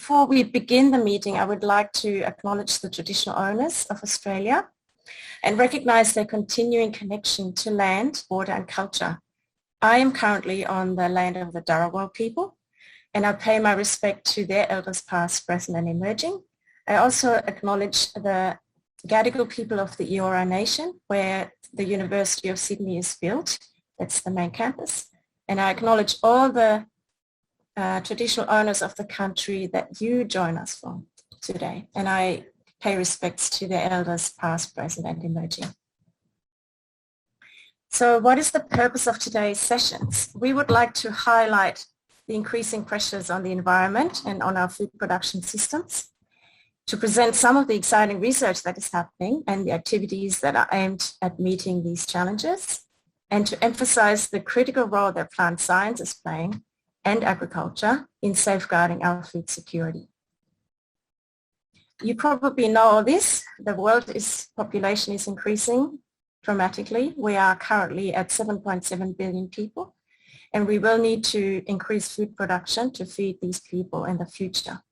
before we begin the meeting, I would like to acknowledge the traditional owners of Australia and recognise their continuing connection to land, water and culture. I am currently on the land of the Dharawal people, and I pay my respect to their elders past, present and emerging. I also acknowledge the Gadigal people of the Eora Nation, where the University of Sydney is built. That's the main campus. And I acknowledge all the traditional owners of the country that you join us from today. And I pay respects to their elders past, present and emerging. So what is the purpose of today's sessions? We would like to highlight the increasing pressures on the environment and on our food production systems, to present some of the exciting research that is happening and the activities that are aimed at meeting these challenges, and to emphasize the critical role that plant science is playing and agriculture in safeguarding our food security. You probably know all this. The world's population is increasing dramatically. We are currently at 7.7 billion people, and we will need to increase food production to feed these people in the future.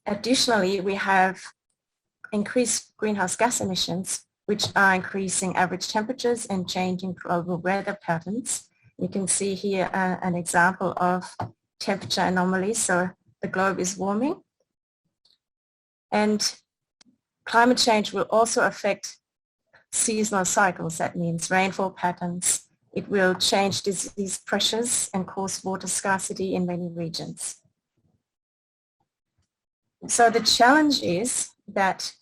Additionally, we have increased greenhouse gas emissions, which are increasing average temperatures and changing global weather patterns. You can see here an example of temperature anomalies. So the globe is warming. And climate change will also affect seasonal cycles. That means rainfall patterns. It will change disease pressures and cause water scarcity in many regions. So the challenge is that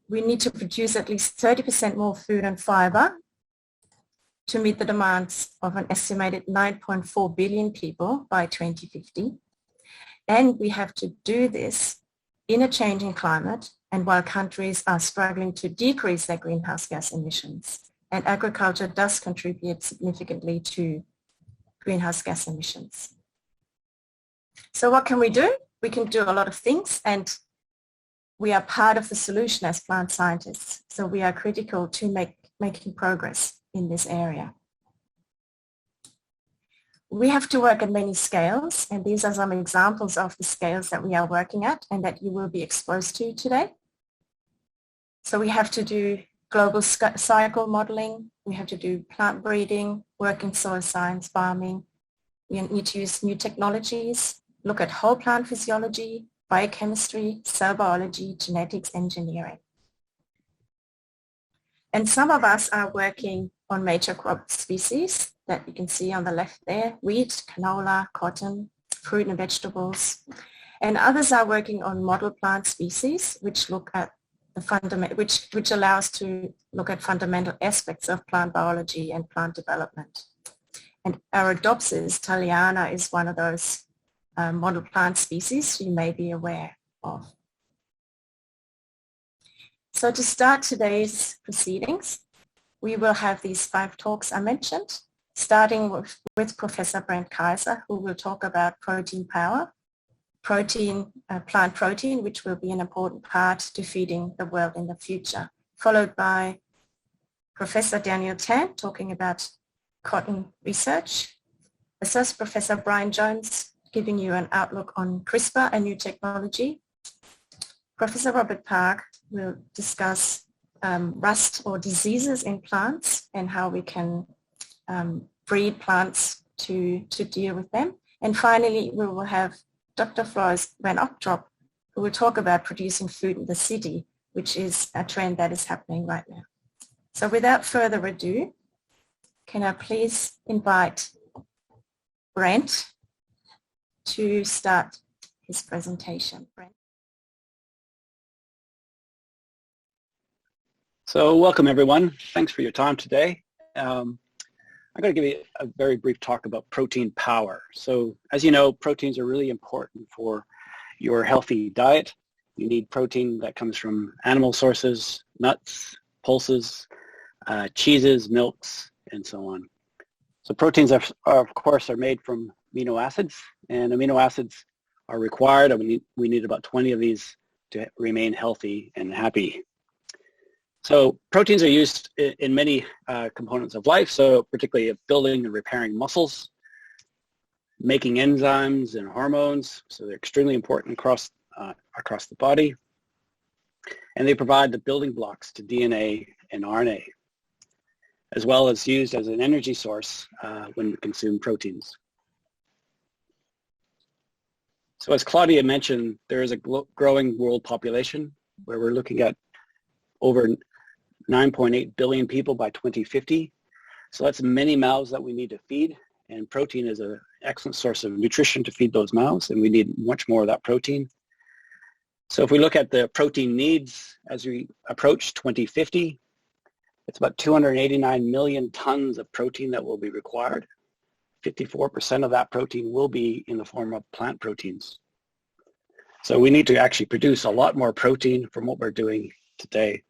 we need to produce at least 30% more food and fiber to meet the demands of an estimated 9.4 billion people by 2050. And we have to do this in a changing climate and while countries are struggling to decrease their greenhouse gas emissions. And agriculture does contribute significantly to greenhouse gas emissions. So what can we do? We can do a lot of things, and we are part of the solution as plant scientists. So we are critical to making progress in this area. We have to work at many scales, and these are some examples of the scales that we are working at and that you will be exposed to today. So we have to do global cycle modeling, we have to do plant breeding, work in soil science, farming. We need to use new technologies, look at whole plant physiology, biochemistry, cell biology, genetics, engineering. And some of us are working on major crop species that you can see on the left there: wheat, canola, cotton, fruit and vegetables. And others are working on model plant species, which look at the which allows to look at fundamental aspects of plant biology and plant development. And Arabidopsis thaliana is one of those model plant species you may be aware of. So to start today's proceedings, we will have these 5 talks I mentioned, starting with Professor Brent Kaiser, who will talk about protein power, plant protein, which will be an important part to feeding the world in the future, followed by Professor Daniel Tan talking about cotton research. Associate Professor Brian Jones giving you an outlook on CRISPR, a new technology. Professor Robert Park will discuss rust or diseases in plants and how we can breed plants to deal with them. And finally, we will have Dr. Floris van Optrop, who will talk about producing food in the city, which is a trend that is happening right now. So without further ado, can I please invite Brent to start his presentation. Brent. So welcome everyone. Thanks for your time today. I'm going to give you a very brief talk about protein power. So as you know, proteins are really important for your healthy diet. You need protein that comes from animal sources, nuts, pulses, cheeses, milks, and so on. So proteins are of course made from amino acids, and amino acids are required, and we need about 20 of these to remain healthy and happy. So proteins are used in many components of life, so particularly of building and repairing muscles. making enzymes and hormones, so they're extremely important across the body. And they provide the building blocks to DNA and RNA, as well as used as an energy source when we consume proteins. So as Claudia mentioned, there is a growing world population where we're looking at over 9.8 billion people by 2050. So that's many mouths that we need to feed, and protein is an excellent source of nutrition to feed those mouths, and we need much more of that protein. So if we look at the protein needs as we approach 2050, it's about 289 million tons of protein that will be required. 54% of that protein will be in the form of plant proteins. So we need to actually produce a lot more protein from what we're doing today.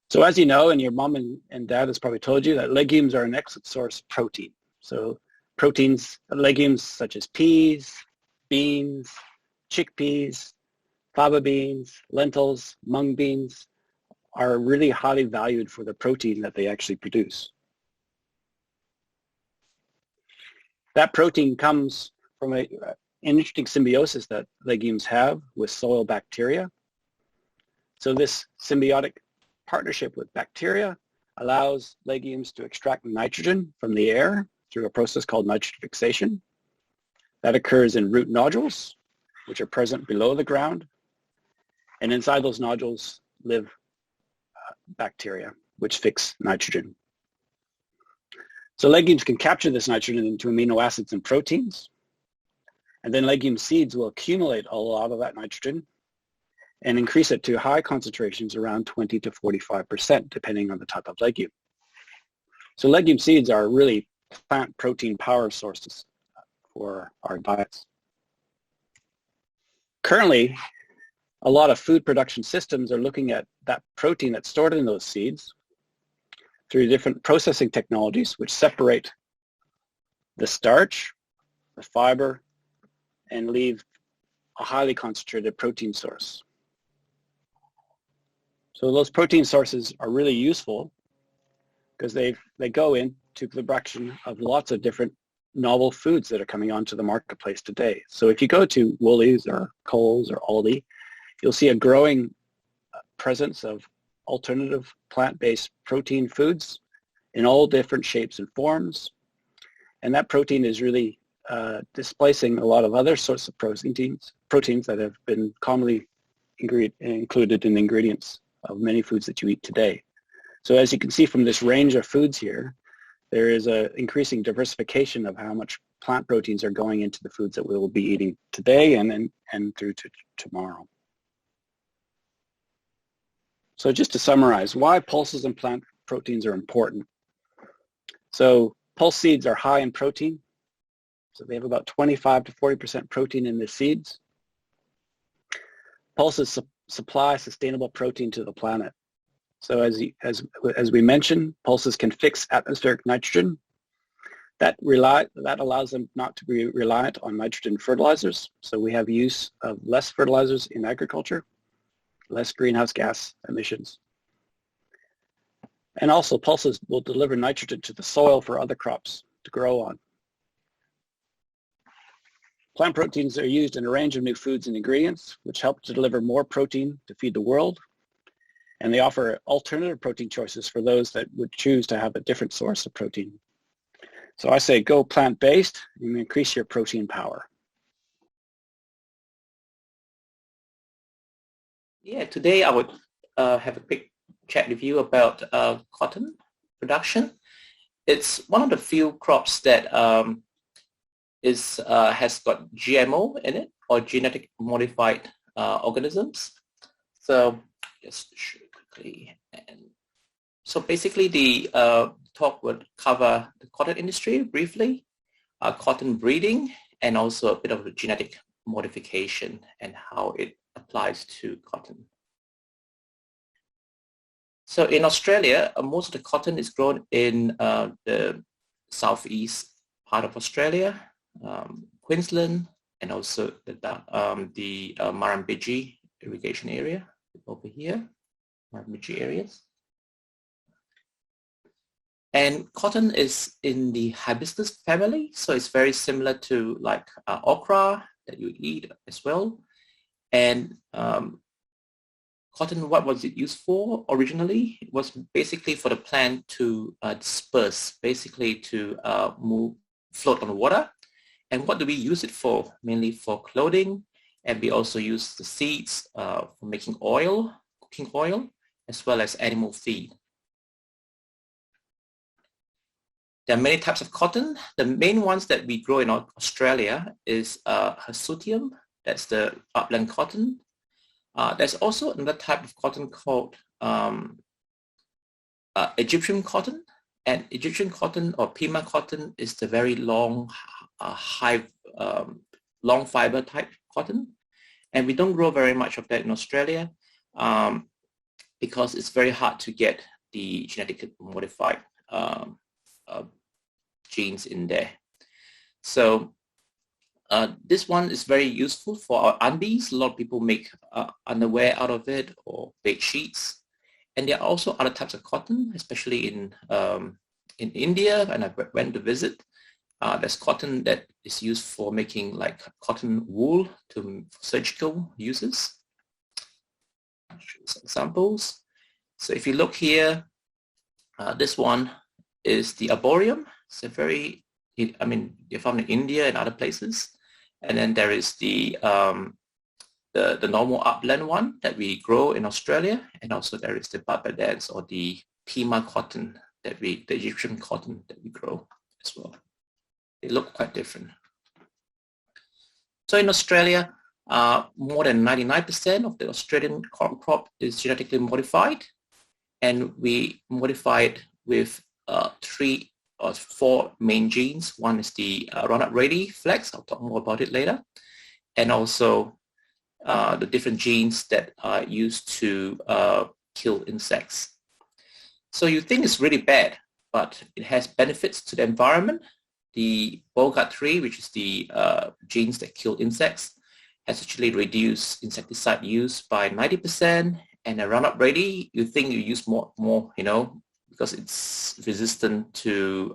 So as you know, and your mom and dad has probably told you, that legumes are an excellent source of protein. So proteins, legumes such as peas, beans, chickpeas, faba beans, lentils, mung beans are really highly valued for the protein that they actually produce. That protein comes from an interesting symbiosis that legumes have with soil bacteria. So this symbiotic partnership with bacteria allows legumes to extract nitrogen from the air through a process called nitrogen fixation. That occurs in root nodules, which are present below the ground. And inside those nodules live bacteria, which fix nitrogen. So legumes can capture this nitrogen into amino acids and proteins. And then legume seeds will accumulate a lot of that nitrogen and increase it to high concentrations around 20 to 45%, depending on the type of legume. So legume seeds are really plant protein power sources for our diets. Currently, a lot of food production systems are looking at that protein that's stored in those seeds through different processing technologies, which separate the starch, the fiber, and leave a highly concentrated protein source. So those protein sources are really useful because they go into the production of lots of different novel foods that are coming onto the marketplace today. So if you go to Woolies or Coles or Aldi, you'll see a growing presence of alternative plant-based protein foods in all different shapes and forms. And that protein is really displacing a lot of other sorts of proteins that have been commonly included in the ingredients of many foods that you eat today. So as you can see from this range of foods here, there is an increasing diversification of how much plant proteins are going into the foods that we will be eating today and through to tomorrow. So just to summarize, why pulses and plant proteins are important. So pulse seeds are high in protein. So they have about 25 to 40% protein in the seeds. Pulses supply sustainable protein to the planet. So as we mentioned, pulses can fix atmospheric nitrogen. That allows them not to be reliant on nitrogen fertilizers. So we have use of less fertilizers in agriculture, less greenhouse gas emissions. And also pulses will deliver nitrogen to the soil for other crops to grow on. Plant proteins are used in a range of new foods and ingredients, which help to deliver more protein to feed the world. And they offer alternative protein choices for those that would choose to have a different source of protein. So I say go plant-based and increase your protein power. Yeah, today I would have a quick chat with you about cotton production. It's one of the few crops that has got GMO in it, or genetic modified organisms. So just show quickly. And so basically the talk would cover the cotton industry briefly, cotton breeding, and also a bit of genetic modification and how it applies to cotton. So in Australia, most of the cotton is grown in the southeast part of Australia, Queensland, and also the Murrumbidgee irrigation area over here, Murrumbidgee areas. And cotton is in the hibiscus family, so it's very similar to like okra that you eat as well. And cotton, what was it used for originally? It was basically for the plant to disperse, basically to float on the water. And what do we use it for? Mainly for clothing, and we also use the seeds for making oil, cooking oil, as well as animal feed. There are many types of cotton. The main ones that we grow in Australia is Hirsutum, that's the upland cotton. There's also another type of cotton called Egyptian cotton. And Egyptian cotton or Pima cotton is the very long, long fiber type cotton. And we don't grow very much of that in Australia because it's very hard to get the genetically modified genes in there. So this one is very useful for our undies. A lot of people make underwear out of it or bed sheets. And there are also other types of cotton, especially in India, and I went to visit. There's cotton that is used for making like cotton wool for surgical uses. I'll show you some examples. So if you look here, this one is the arboreum. It's a very, I mean, they're found in India and other places. And then there is the normal upland one that we grow in Australia, and also there is the Barbadans or the Pima cotton that the Egyptian cotton that we grow as well. They look quite different. So in Australia, more than 99% of the Australian corn crop is genetically modified, and we modify it with 3 or 4 main genes. One is the Roundup Ready flax. I'll talk more about it later. And also the different genes that are used to kill insects. So you think it's really bad, but it has benefits to the environment. The Bogart3, which is the genes that kill insects, has actually reduced insecticide use by 90%. And the Roundup Ready, you think you use more, you know, because it's resistant to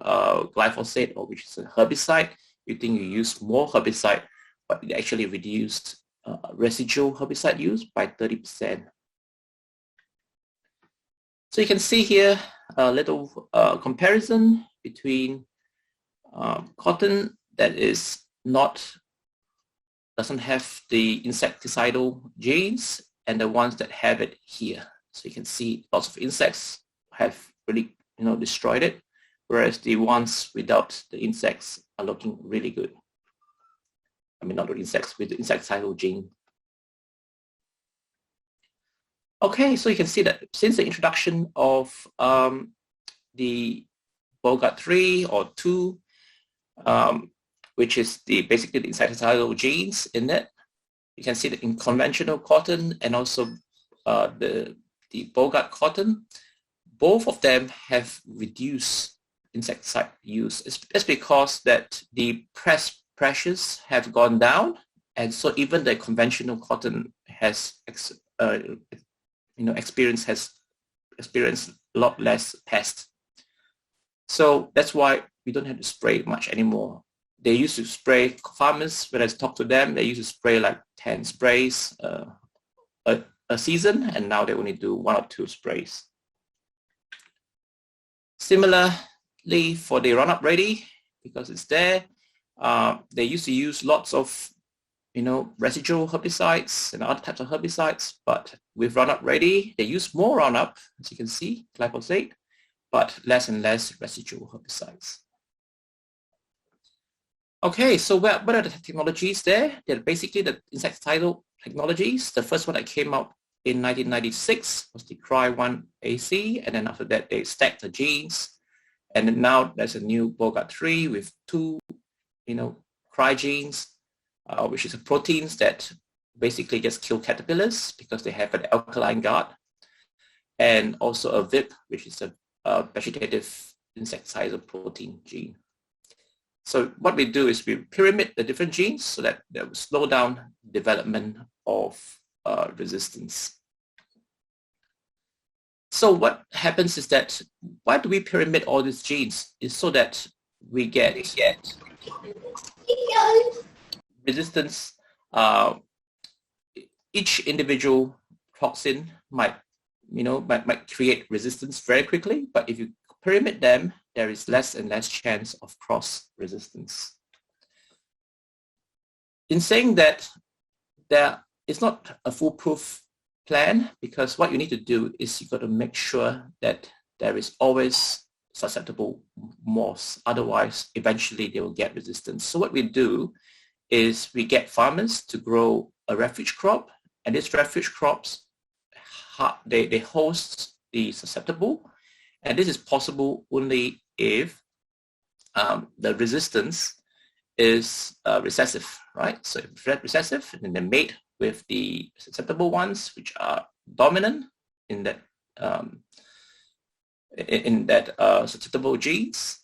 glyphosate, or which is a herbicide. You think you use more herbicide, but it actually reduced residual herbicide use by 30%. So you can see here a little comparison between cotton that doesn't have the insecticidal genes and the ones that have it here. So you can see lots of insects have really, you know, destroyed it, whereas the ones without the insects are looking really good. I mean, not the insects, with the insecticidal gene. Okay, so you can see that since the introduction of the Bogart3 or 2, which is basically the insecticidal genes in it, you can see that in conventional cotton and also the Bogart cotton, both of them have reduced insecticide use. It's because that the pest pressures have gone down, and so even the conventional cotton has experienced a lot less pests. So that's why we don't have to spray much anymore. They used to spray, farmers, when I talk to them, they used to spray like 10 sprays a season, and now they only do 1 or 2 sprays. Similarly, for the Roundup Ready, because it's there, they used to use lots of, you know, residual herbicides and other types of herbicides, but with Roundup Ready, they use more Roundup, as you can see, glyphosate, but less and less residual herbicides. Okay, so what are the technologies there? They're basically the insecticidal technologies. The first one that came out in 1996 was the Cry1AC, and then after that they stacked the genes, and then now there's a new Bogart3 with 2, you know, Cry genes, which is a proteins that basically just kill caterpillars because they have an alkaline guard, and also a VIP, which is a vegetative insecticidal protein gene. So what we do is we pyramid the different genes so that they will slow down development of resistance. So what happens is that why do we pyramid all these genes? Is so that we get resistance. Each individual toxin might create resistance very quickly, but if you pyramid them, there is less and less chance of cross resistance. In saying that, there is not a foolproof plan, because what you need to do is you've got to make sure that there is always susceptible moths. Otherwise, eventually they will get resistance. So what we do is we get farmers to grow a refuge crop, and these refuge crops, they host the susceptible, and this is possible only if the resistance is recessive, right? So if they're recessive, then they mate with the susceptible ones, which are dominant in that susceptible genes,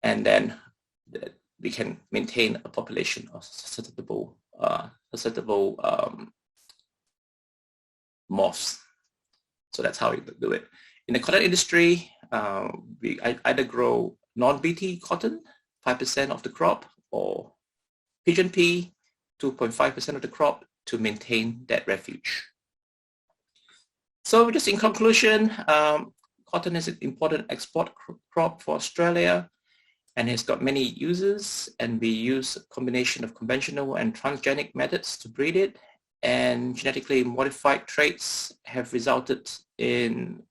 and then we can maintain a population of susceptible moths. So that's how we do it. In the cotton industry, we either grow non-BT cotton, 5% of the crop, or pigeon pea, 2.5% of the crop, to maintain that refuge. So just in conclusion, cotton is an important export crop for Australia, and it's got many uses, and we use a combination of conventional and transgenic methods to breed it, and genetically modified traits have resulted in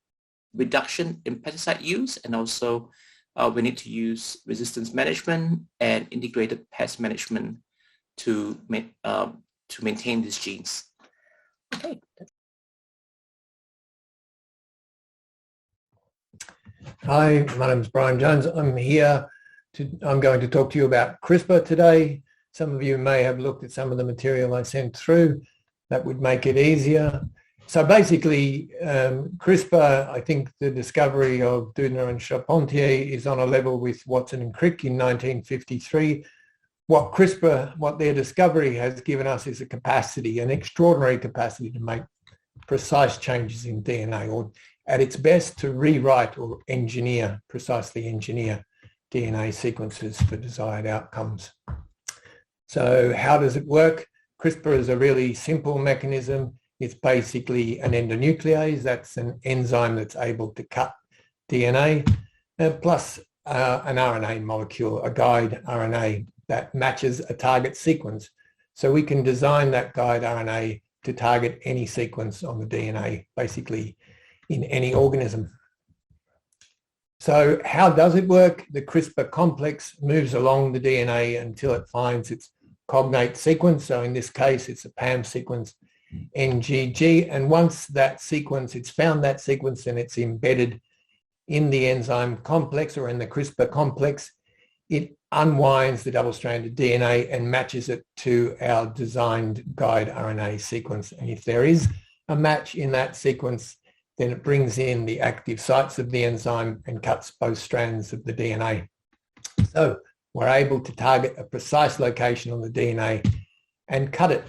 reduction in pesticide use, and also we need to use resistance management and integrated pest management to maintain these genes. Okay. Hi, my name is Brian Jones. I'm going to talk to you about CRISPR today. Some of you may have looked at some of the material I sent through. That would make it easier. So basically, CRISPR, I think the discovery of Doudna and Charpentier is on a level with Watson and Crick in 1953. What their discovery has given us is a capacity, an extraordinary capacity to make precise changes in DNA, or at its best to rewrite or precisely engineer DNA sequences for desired outcomes. So how does it work? CRISPR is a really simple mechanism. It's basically an endonuclease. That's an enzyme that's able to cut DNA, plus an RNA molecule, a guide RNA that matches a target sequence. So we can design that guide RNA to target any sequence on the DNA, basically in any organism. So how does it work? The CRISPR complex moves along the DNA until it finds its cognate sequence. So in this case, it's a PAM sequence, NGG. And once that sequence, it's found that sequence and it's embedded in the enzyme complex or in the CRISPR complex, it unwinds the double-stranded DNA and matches it to our designed guide RNA sequence. And if there is a match in that sequence, then it brings in the active sites of the enzyme and cuts both strands of the DNA. So we're able to target a precise location on the DNA and cut it.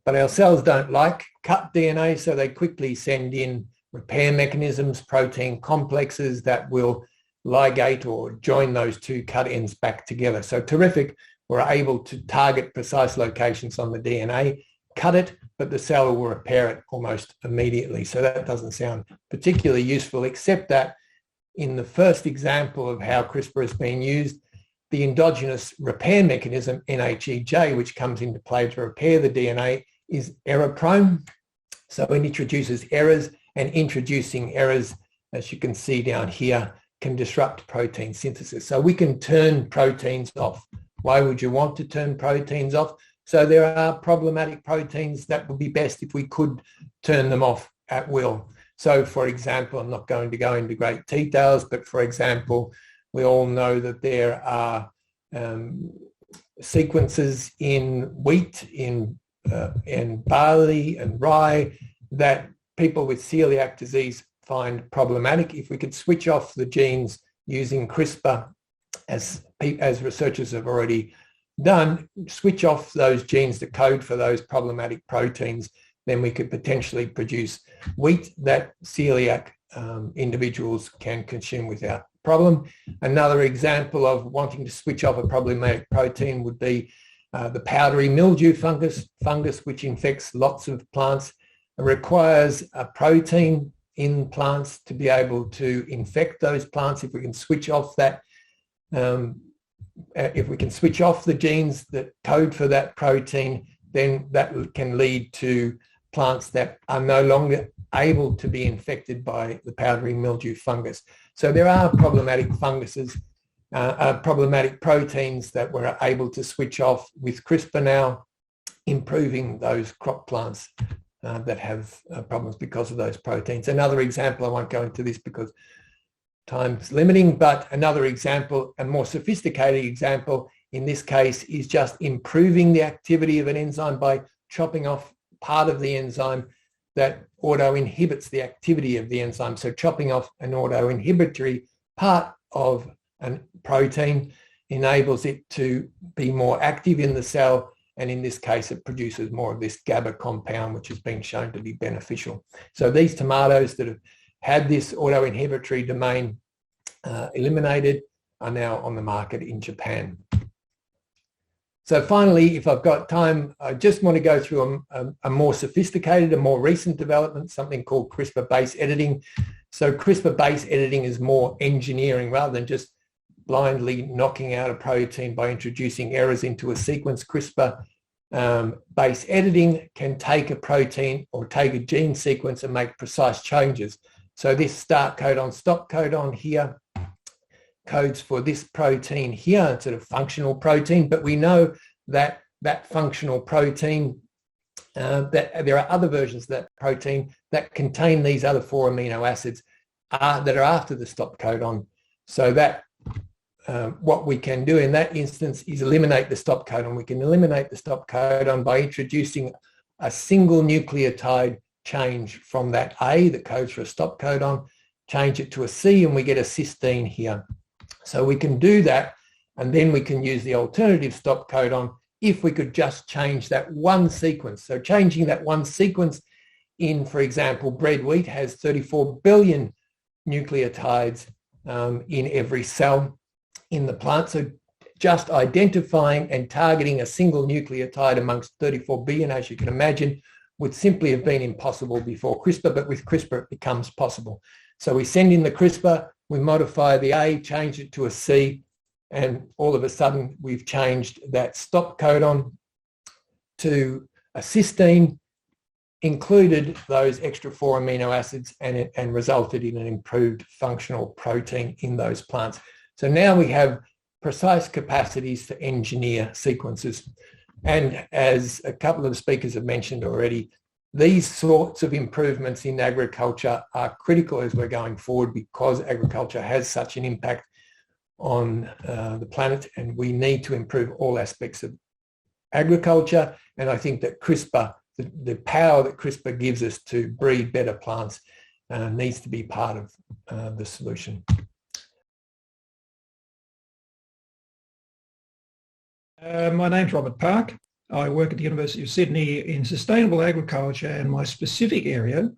But our cells don't like cut DNA, so they quickly send in repair mechanisms, protein complexes that will ligate or join those two cut ends back together. So terrific, we're able to target precise locations on the DNA, cut it, but the cell will repair it almost immediately. So that doesn't sound particularly useful, except that in the first example of how CRISPR is being used, the endogenous repair mechanism, NHEJ, which comes into play to repair the DNA, is error-prone. So it introduces errors, and introducing errors, as you can see down here, can disrupt protein synthesis. So we can turn proteins off. Why would you want to turn proteins off? So there are problematic proteins that would be best if we could turn them off at will. So for example, I'm not going to go into great details, but for example, we all know that there are sequences in wheat, in barley and rye that people with celiac disease find problematic. If we could switch off the genes using CRISPR, as researchers have already done, switch off those genes that code for those problematic proteins, then we could potentially produce wheat that celiac individuals can consume without problem. Another example of wanting to switch off a problematic protein would be the powdery mildew fungus, which infects lots of plants. It requires a protein in plants to be able to infect those plants. If we can switch off that, if we can switch off the genes that code for that protein, then that can lead to plants that are no longer able to be infected by the powdery mildew fungus. So there are problematic funguses, problematic proteins that we're able to switch off with CRISPR now, improving those crop plants that have problems because of those proteins. Another example, I won't go into this because time's limiting, but another example, a more sophisticated example in this case, is just improving the activity of an enzyme by chopping off part of the enzyme that auto-inhibits the activity of the enzyme. So chopping off an auto-inhibitory part of a protein enables it to be more active in the cell, and in this case it produces more of this GABA compound, which has been shown to be beneficial. So these tomatoes that have had this auto-inhibitory domain eliminated are now on the market in Japan. So finally, if I've got time, I just want to go through a more sophisticated, a more recent development, something called CRISPR base editing. So CRISPR base editing is more engineering rather than just blindly knocking out a protein by introducing errors into a sequence. CRISPR base editing can take a protein or take a gene sequence and make precise changes. So this start codon, stop codon here codes for this protein here, sort of functional protein, but we know that that functional protein, that there are other versions of that protein that contain these other 4 amino acids that are after the stop codon. So that what we can do in that instance is eliminate the stop codon. We can eliminate the stop codon by introducing a single nucleotide change from that A that codes for a stop codon, change it to a C, and we get a cysteine here. So we can do that, and then we can use the alternative stop codon if we could just change that one sequence. So changing that one sequence in, for example, bread wheat has 34 billion nucleotides in every cell in the plant. So just identifying and targeting a single nucleotide amongst 34 billion, as you can imagine, would simply have been impossible before CRISPR, but with CRISPR it becomes possible. So we send in the CRISPR, we modify the A, change it to a C, and all of a sudden we've changed that stop codon to a cysteine, included those extra 4 amino acids, and resulted in an improved functional protein in those plants. So now we have precise capacities to engineer sequences. And as a couple of the speakers have mentioned already, these sorts of improvements in agriculture are critical as we're going forward, because agriculture has such an impact on the planet, and we need to improve all aspects of agriculture. And I think that CRISPR, the power that CRISPR gives us to breed better plants, needs to be part of the solution. My name's Robert Park. I work at the University of Sydney in sustainable agriculture, and my specific area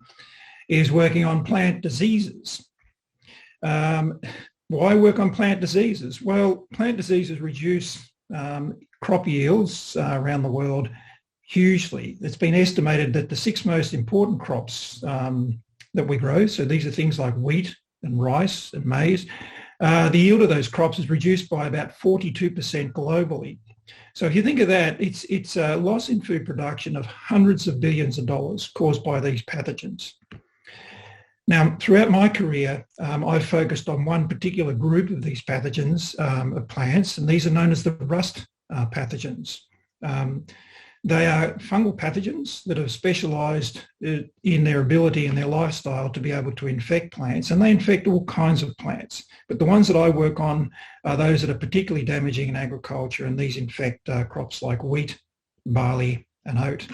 is working on plant diseases. Why work on plant diseases? Well, plant diseases reduce crop yields around the world hugely. It's been estimated that the 6 most important crops that we grow, so these are things like wheat and rice and maize, the yield of those crops is reduced by about 42% globally. So if you think of that, it's a loss in food production of hundreds of billions of dollars caused by these pathogens. Now, throughout my career, I've focused on one particular group of these pathogens of plants, and these are known as the rust pathogens. They are fungal pathogens that have specialised in their ability and their lifestyle to be able to infect plants, and they infect all kinds of plants. But the ones that I work on are those that are particularly damaging in agriculture, and these infect crops like wheat, barley and oat.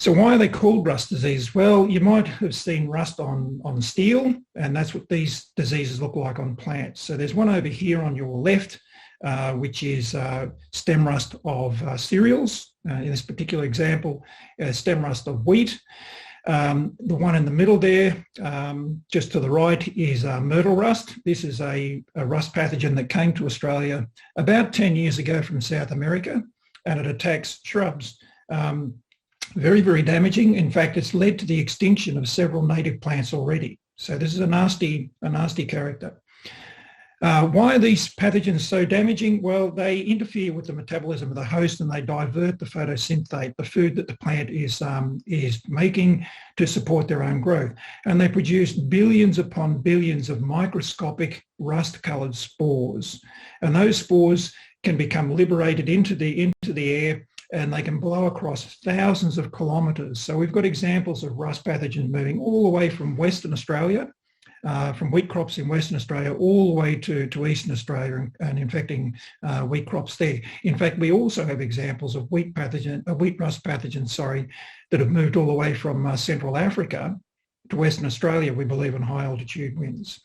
So why are they called rust diseases? Well, you might have seen rust on steel, and that's what these diseases look like on plants. So there's one over here on your left, which is stem rust of cereals. In this particular example, stem rust of wheat. The one in the middle there, just to the right, is myrtle rust. This is a rust pathogen that came to Australia about 10 years ago from South America, and it attacks shrubs. Very, very damaging. In fact, it's led to the extinction of several native plants already. So this is a nasty character. Why are these pathogens so damaging? Well, they interfere with the metabolism of the host and they divert the photosynthate, the food that the plant is making to support their own growth. And they produce billions upon billions of microscopic rust-coloured spores. And those spores can become liberated into the air, and they can blow across thousands of kilometres. So we've got examples of rust pathogens moving all the way from Western Australia, from wheat crops in Western Australia all the way to Eastern Australia and infecting wheat crops there. In fact, we also have examples of wheat rust pathogens, that have moved all the way from Central Africa to Western Australia, we believe, on high altitude winds.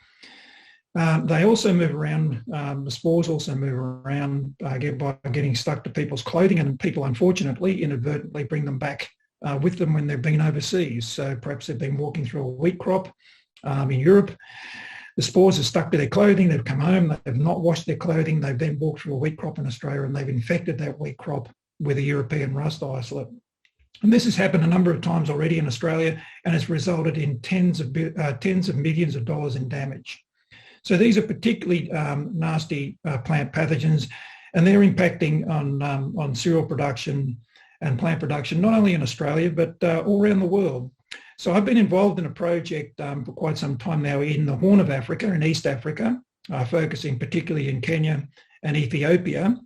They also move around, the spores also move around by getting stuck to people's clothing, and people unfortunately inadvertently bring them back with them when they've been overseas. So perhaps they've been walking through a wheat crop in Europe. The spores are stuck to their clothing, they've come home, they've not washed their clothing, they've then walked through a wheat crop in Australia and they've infected that wheat crop with a European rust isolate. And this has happened a number of times already in Australia and has resulted in tens of millions of dollars in damage. So these are particularly nasty plant pathogens, and they're impacting on cereal production and plant production, not only in Australia, but all around the world. So I've been involved in a project for quite some time now in the Horn of Africa, in East Africa, focusing particularly in Kenya and Ethiopia.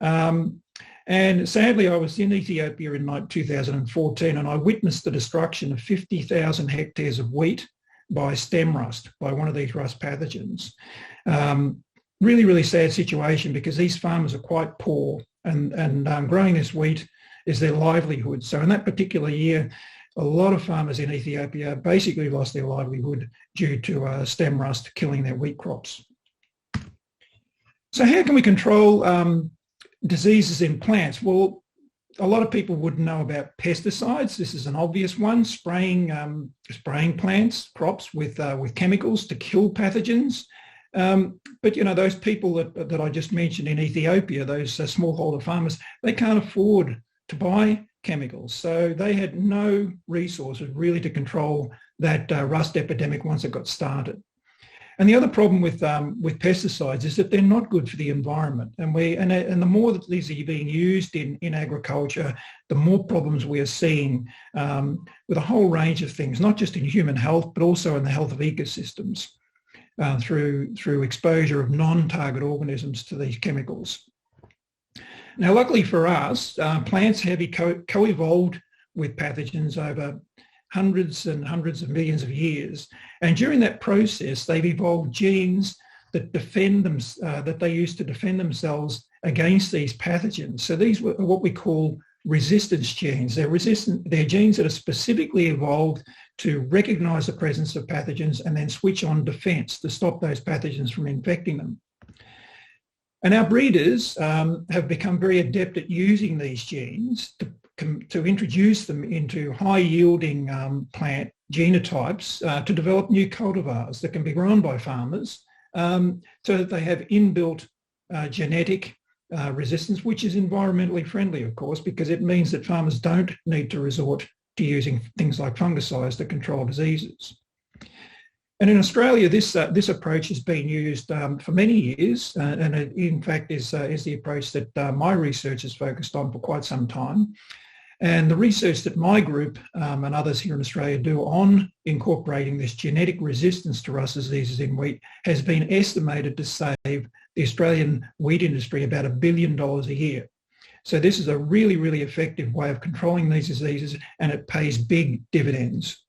And sadly, I was in Ethiopia in 2014, and I witnessed the destruction of 50,000 hectares of wheat by stem rust, by one of these rust pathogens. Really, really sad situation because these farmers are quite poor and growing this wheat is their livelihood. So in that particular year, a lot of farmers in Ethiopia basically lost their livelihood due to stem rust killing their wheat crops. So how can we control diseases in plants? Well, a lot of people wouldn't know about pesticides. This is an obvious one, spraying plants, crops with chemicals to kill pathogens. But, you know, those people that I just mentioned in Ethiopia, those smallholder farmers, they can't afford to buy chemicals. So they had no resources really to control that rust epidemic once it got started. And the other problem with pesticides is that they're not good for the environment. And the more that these are being used in agriculture, the more problems we are seeing with a whole range of things, not just in human health, but also in the health of ecosystems through exposure of non-target organisms to these chemicals. Now, luckily for us, plants have co-evolved with pathogens over hundreds and hundreds of millions of years. And during that process, they've evolved genes that that they use to defend themselves against these pathogens. So these are what we call resistance genes. They're genes that are specifically evolved to recognize the presence of pathogens and then switch on defense to stop those pathogens from infecting them. And our breeders have become very adept at using these genes to introduce them into high-yielding plant genotypes to develop new cultivars that can be grown by farmers so that they have inbuilt genetic resistance, which is environmentally friendly, of course, because it means that farmers don't need to resort to using things like fungicides to control diseases. And in Australia, this approach has been used for many years, and it in fact is the approach that my research has focused on for quite some time. And the research that my group and others here in Australia do on incorporating this genetic resistance to rust diseases in wheat has been estimated to save the Australian wheat industry about $1 billion a year. So this is a really, really effective way of controlling these diseases, and it pays big dividends.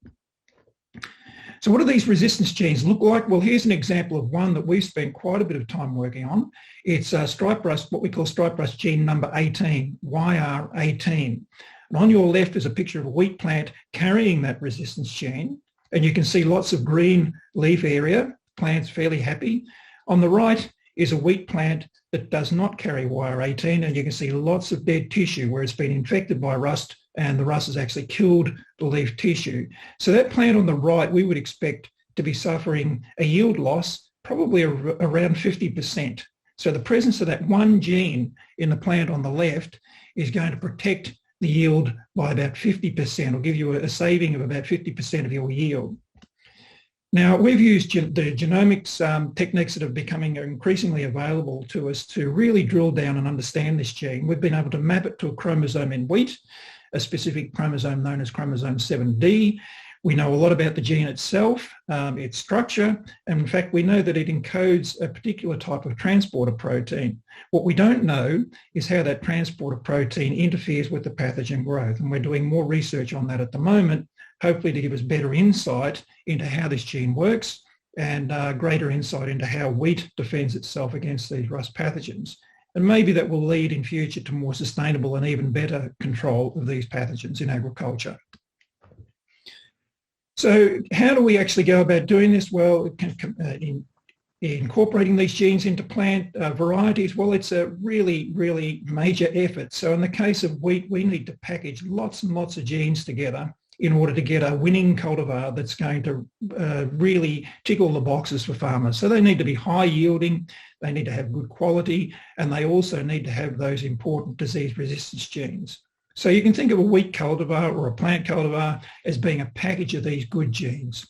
So what do these resistance genes look like? Well, here's an example of one that we've spent quite a bit of time working on. It's stripe rust, what we call stripe rust gene number 18, YR18. And on your left is a picture of a wheat plant carrying that resistance gene. And you can see lots of green leaf area, plant's fairly happy. On the right is a wheat plant that does not carry WIR18, and you can see lots of dead tissue where it's been infected by rust, and the rust has actually killed the leaf tissue. So that plant on the right, we would expect to be suffering a yield loss probably around 50%. So the presence of that one gene in the plant on the left is going to protect the yield by about 50%, or give you a saving of about 50% of your yield. Now, we've used the genomics techniques that are becoming increasingly available to us to really drill down and understand this gene. We've been able to map it to a chromosome in wheat, a specific chromosome known as chromosome 7D. We know a lot about the gene itself, its structure, and in fact, we know that it encodes a particular type of transporter protein. What we don't know is how that transporter protein interferes with the pathogen growth, and we're doing more research on that at the moment, hopefully to give us better insight into how this gene works and greater insight into how wheat defends itself against these rust pathogens. And maybe that will lead in future to more sustainable and even better control of these pathogens in agriculture. So how do we actually go about doing this? Well, incorporating these genes into plant varieties, well, it's a really, really major effort. So in the case of wheat, we need to package lots and lots of genes together in order to get a winning cultivar that's going to really tick all the boxes for farmers. So they need to be high yielding, they need to have good quality, and they also need to have those important disease resistance genes. So you can think of a wheat cultivar or a plant cultivar as being a package of these good genes.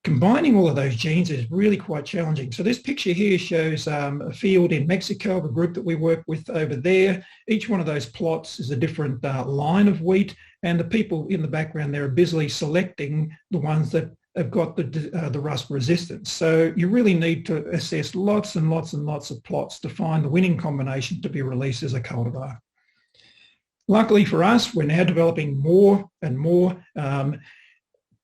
Combining all of those genes is really quite challenging. So this picture here shows a field in Mexico, a group that we work with over there. Each one of those plots is a different line of wheat, and the people in the background there are busily selecting the ones that have got the rust resistance. So you really need to assess lots and lots and lots of plots to find the winning combination to be released as a cultivar. Luckily for us, we're now developing more and more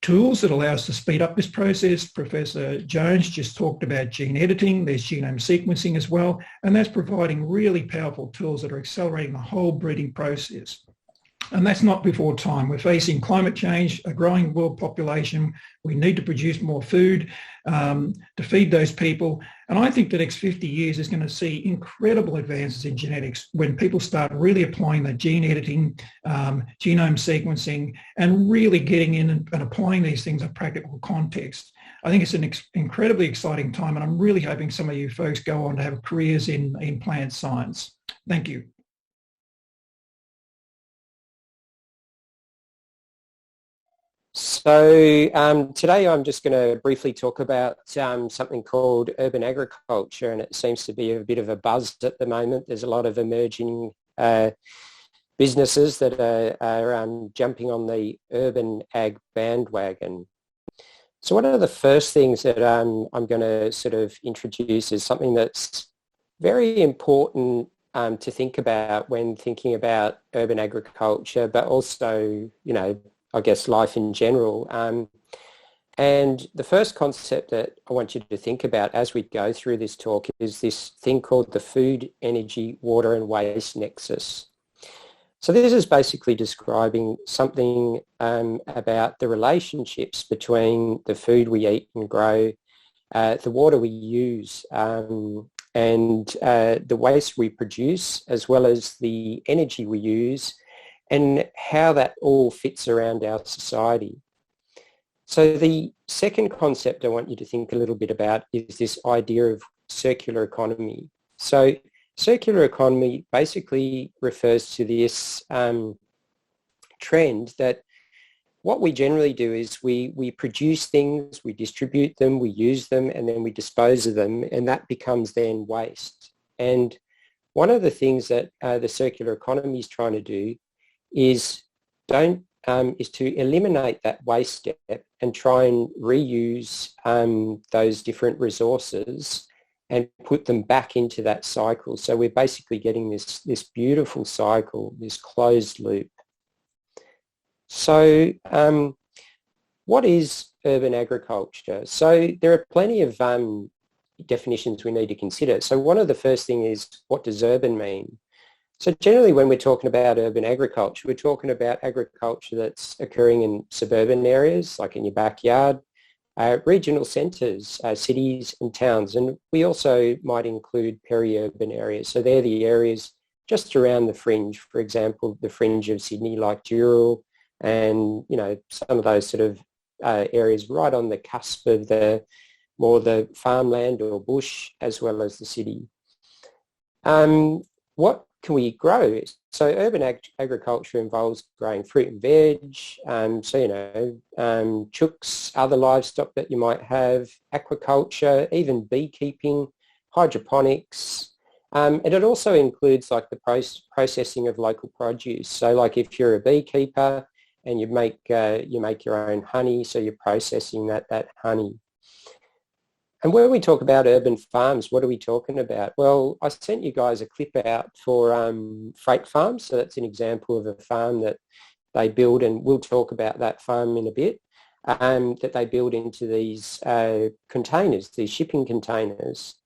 tools that allow us to speed up this process. Professor Jones just talked about gene editing. There's genome sequencing as well, and that's providing really powerful tools that are accelerating the whole breeding process. And that's not before time. We're facing climate change, a growing world population. We need to produce more food to feed those people. And I think the next 50 years is going to see incredible advances in genetics when people start really applying the gene editing, genome sequencing, and really getting in and applying these things in practical context. I think it's an incredibly exciting time, and I'm really hoping some of you folks go on to have careers in plant science. Thank you. So today I'm just going to briefly talk about something called urban agriculture, and it seems to be a bit of a buzz at the moment. There's a lot of emerging businesses that are jumping on the urban ag bandwagon. So one of the first things that I'm going to sort of introduce is something that's very important to think about when thinking about urban agriculture, but also, you know, I guess life in general. And the first concept that I want you to think about as we go through this talk is this thing called the food, energy, water and waste nexus. So this is basically describing something about the relationships between the food we eat and grow, the water we use, and the waste we produce, as well as the energy we use, and how that all fits around our society. So the second concept I want you to think a little bit about is this idea of circular economy. So circular economy basically refers to this trend that what we generally do is we produce things, we distribute them, we use them, and then we dispose of them, and that becomes then waste. And one of the things that the circular economy is trying to do is to eliminate that waste step and try and reuse those different resources and put them back into that cycle. So we're basically getting this beautiful cycle, this closed loop. So what is urban agriculture? So there are plenty of definitions we need to consider. So one of the first thing is, what does urban mean? So generally when we're talking about urban agriculture, we're talking about agriculture that's occurring in suburban areas, like in your backyard. regional centres, cities and towns, and we also might include peri-urban areas. So they're the areas just around the fringe, for example, the fringe of Sydney like Dural, and, you know, some of those sort of areas right on the cusp of the farmland or bush as well as the city. What can we grow? So urban agriculture involves growing fruit and veg, so, you know, chooks, other livestock that you might have, aquaculture, even beekeeping, hydroponics, and it also includes like the processing of local produce. So like if you're a beekeeper and you make your own honey, so you're processing that honey. And when we talk about urban farms, what are we talking about? Well, I sent you guys a clip out for Freight Farms. So that's an example of a farm that they build, and we'll talk about that farm in a bit, that they build into these containers, these shipping containers.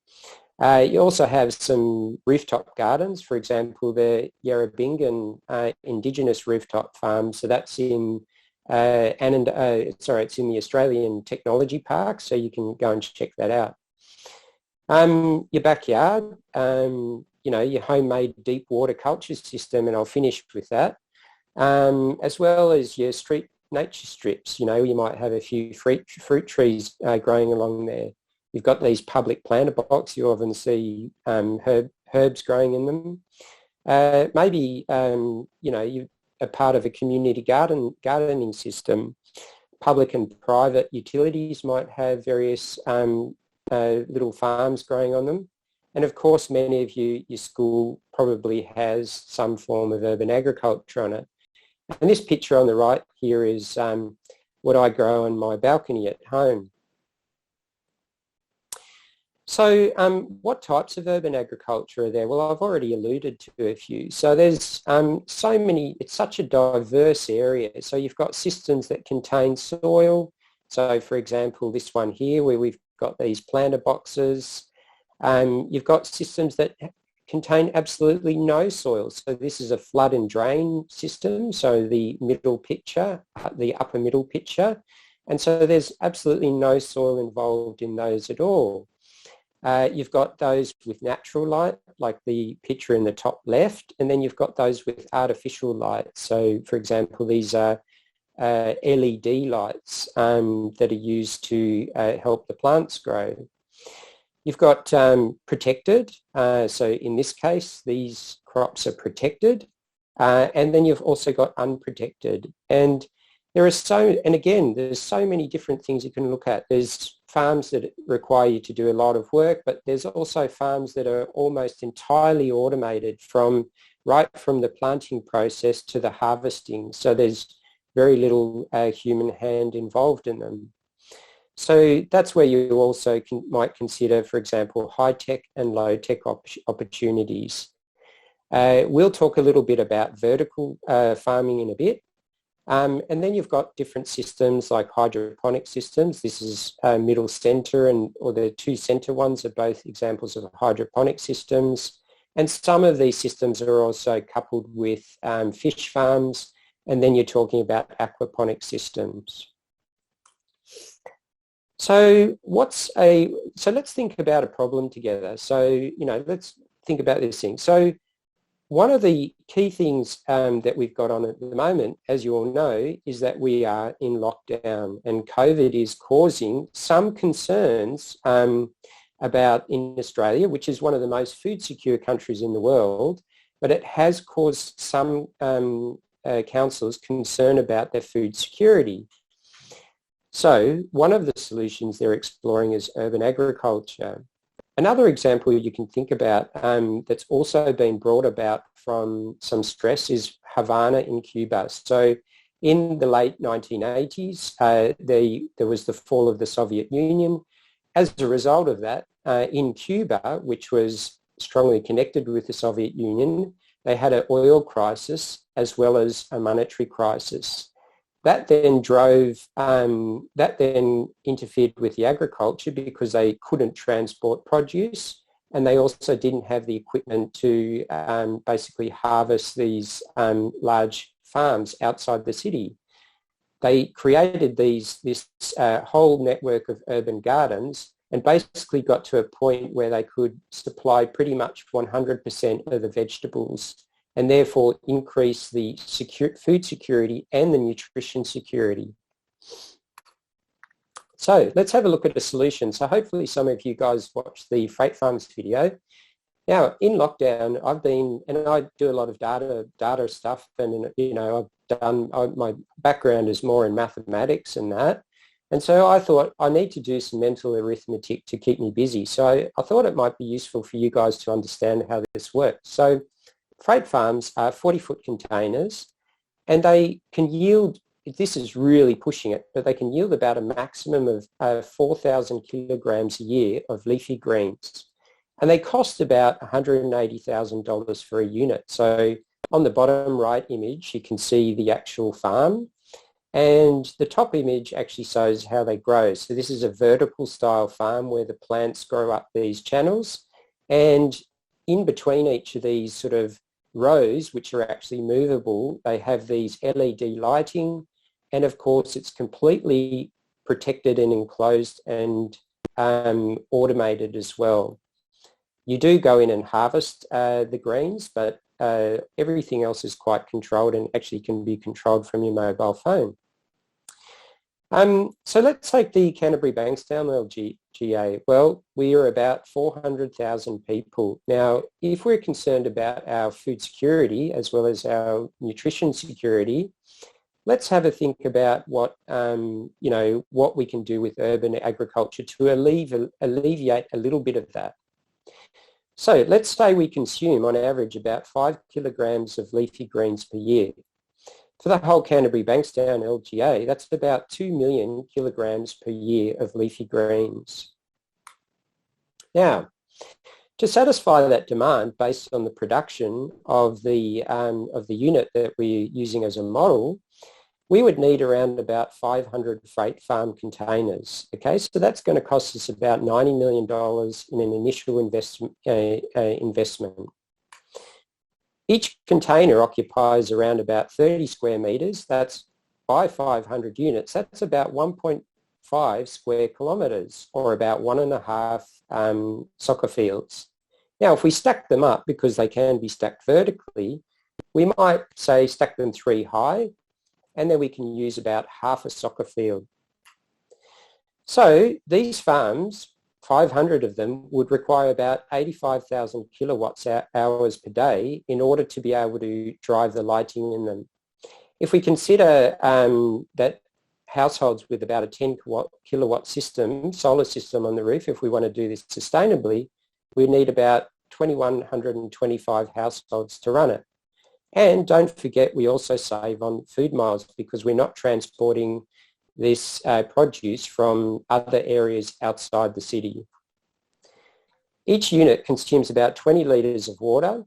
You also have some rooftop gardens, for example, the Yarrabingan Indigenous Rooftop Farm. So that's in it's in the Australian Technology Park, so you can go and check that out. Your backyard, you know, your homemade deep water culture system, and I'll finish with that, as well as your street nature strips. You know, you might have a few fruit trees growing along there. You've got these public planter boxes. You often see herbs growing in them. Maybe, you know, you a part of a community gardening system. Public and private utilities might have various little farms growing on them. And of course, many of you, your school probably has some form of urban agriculture on it. And this picture on the right here is what I grow on my balcony at home. So what types of urban agriculture are there? Well, I've already alluded to a few. So there's so many, it's such a diverse area. So you've got systems that contain soil. So for example, this one here where we've got these planter boxes. You've got systems that contain absolutely no soil. So this is a flood and drain system. So the middle picture, the upper middle picture. And so there's absolutely no soil involved in those at all. You've got those with natural light, like the picture in the top left, and then you've got those with artificial light. So, for example, these are LED lights that are used to help the plants grow. You've got protected. So in this case, these crops are protected. And then you've also got unprotected. And there's so many different things you can look at. There's farms that require you to do a lot of work, but there's also farms that are almost entirely automated right from the planting process to the harvesting. So there's very little human hand involved in them. So that's where you also might consider, for example, high-tech and low-tech opportunities. We'll talk a little bit about vertical farming in a bit. And then you've got different systems like hydroponic systems. This is middle centre, or the two centre ones are both examples of hydroponic systems. And some of these systems are also coupled with fish farms. And then you're talking about aquaponic systems. So let's think about a problem together. So, you know, let's think about this thing. So one of the key things that we've got on at the moment, as you all know, is that we are in lockdown, and COVID is causing some concerns about in Australia, which is one of the most food secure countries in the world, but it has caused some councils concern about their food security. So one of the solutions they're exploring is urban agriculture. Another example you can think about that's also been brought about from some stress is Havana in Cuba. So in the late 1980s, there was the fall of the Soviet Union. As a result of that, in Cuba, which was strongly connected with the Soviet Union, they had an oil crisis as well as a monetary crisis. That then interfered with the agriculture because they couldn't transport produce, and they also didn't have the equipment to basically harvest these large farms outside the city. they created this whole network of urban gardens and basically got to a point where they could supply pretty much 100% of the vegetables and therefore increase the food security and the nutrition security. So let's have a look at a solution. So hopefully some of you guys watched the Freight Farms video. Now in lockdown, I do a lot of data stuff, and my background is more in mathematics and that. And so I thought I need to do some mental arithmetic to keep me busy. So I thought it might be useful for you guys to understand how this works. So Freight Farms are 40-foot containers, and they can yield, this is really pushing it, but they can yield about a maximum of 4,000 kilograms a year of leafy greens. And they cost about $180,000 for a unit. So on the bottom right image, you can see the actual farm. And the top image actually shows how they grow. So this is a vertical style farm where the plants grow up these channels. And in between each of these sort of rows, which are actually movable, they have these LED lighting. And of course, it's completely protected and enclosed and automated as well. You do go in and harvest the greens, but everything else is quite controlled and actually can be controlled from your mobile phone. So let's take the Canterbury Bankstown LGA. Well, we are about 400,000 people. Now, if we're concerned about our food security as well as our nutrition security, let's have a think about what we can do with urban agriculture to alleviate a little bit of that. So let's say we consume on average about 5 kilograms of leafy greens per year. For the whole Canterbury Bankstown LGA, that's about 2 million kilograms per year of leafy greens. Now, to satisfy that demand based on the production of the unit that we're using as a model, we would need around about 500 Freight Farm containers. Okay, so that's going to cost us about $90 million in an initial investment. Each container occupies around about 30 square metres. That's by 500 units. That's about 1.5 square kilometres, or about 1.5 soccer fields. Now, if we stack them up, because they can be stacked vertically, we might say stack them 3 high, and then we can use about half a soccer field. So these farms, 500 of them, would require about 85,000 kilowatts hours per day in order to be able to drive the lighting in them. If we consider that households with about a 10 kilowatt system, solar system on the roof, if we want to do this sustainably, we need about 2,125 households to run it. And don't forget, we also save on food miles because we're not transporting this produce from other areas outside the city. Each unit consumes about 20 litres of water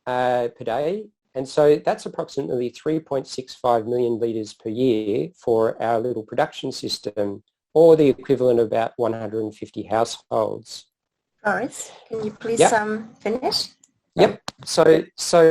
per day, and so that's approximately 3.65 million litres per year for our little production system, or the equivalent of about 150 households. Boris, can you please finish? Yep. So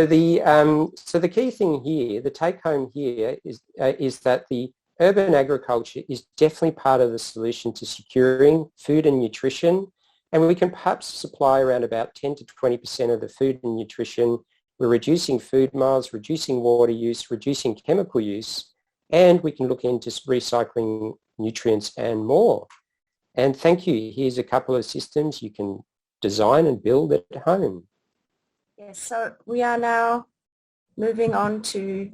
the key thing here, the take home here is that the urban agriculture is definitely part of the solution to securing food and nutrition, and we can perhaps supply around about 10 to 20% of the food and nutrition. We're reducing food miles, reducing water use, reducing chemical use, and we can look into recycling nutrients and more. And thank you. Here's a couple of systems you can design and build at home. Yes, so we are now moving on to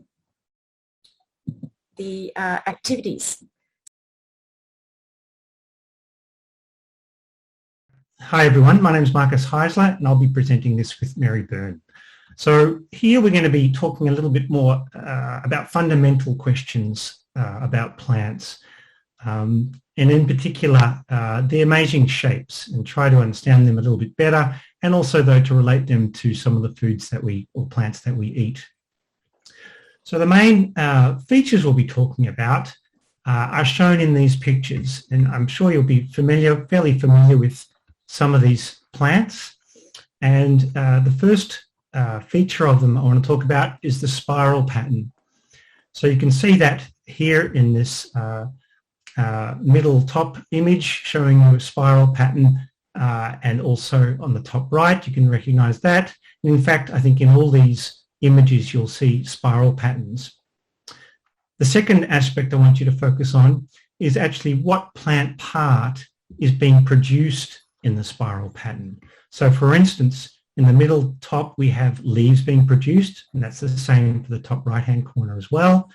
the activities. Hi everyone, my name is Marcus Heisler and I'll be presenting this with Mary Byrne. So here we're going to be talking a little bit more about fundamental questions about plants, and in particular their amazing shapes, and try to understand them a little bit better, and also though to relate them to some of the foods that or plants that we eat. So the main features we'll be talking about are shown in these pictures, and I'm sure you'll be fairly familiar with some of these plants. And the first feature of them I want to talk about is the spiral pattern. So you can see that here in this middle top image showing you a spiral pattern, and also on the top right you can recognize that. And in fact, I think in all these images you'll see spiral patterns. The second aspect I want you to focus on is actually what plant part is being produced in the spiral pattern. So for instance, in the middle top we have leaves being produced, and that's the same for the top right hand corner as well.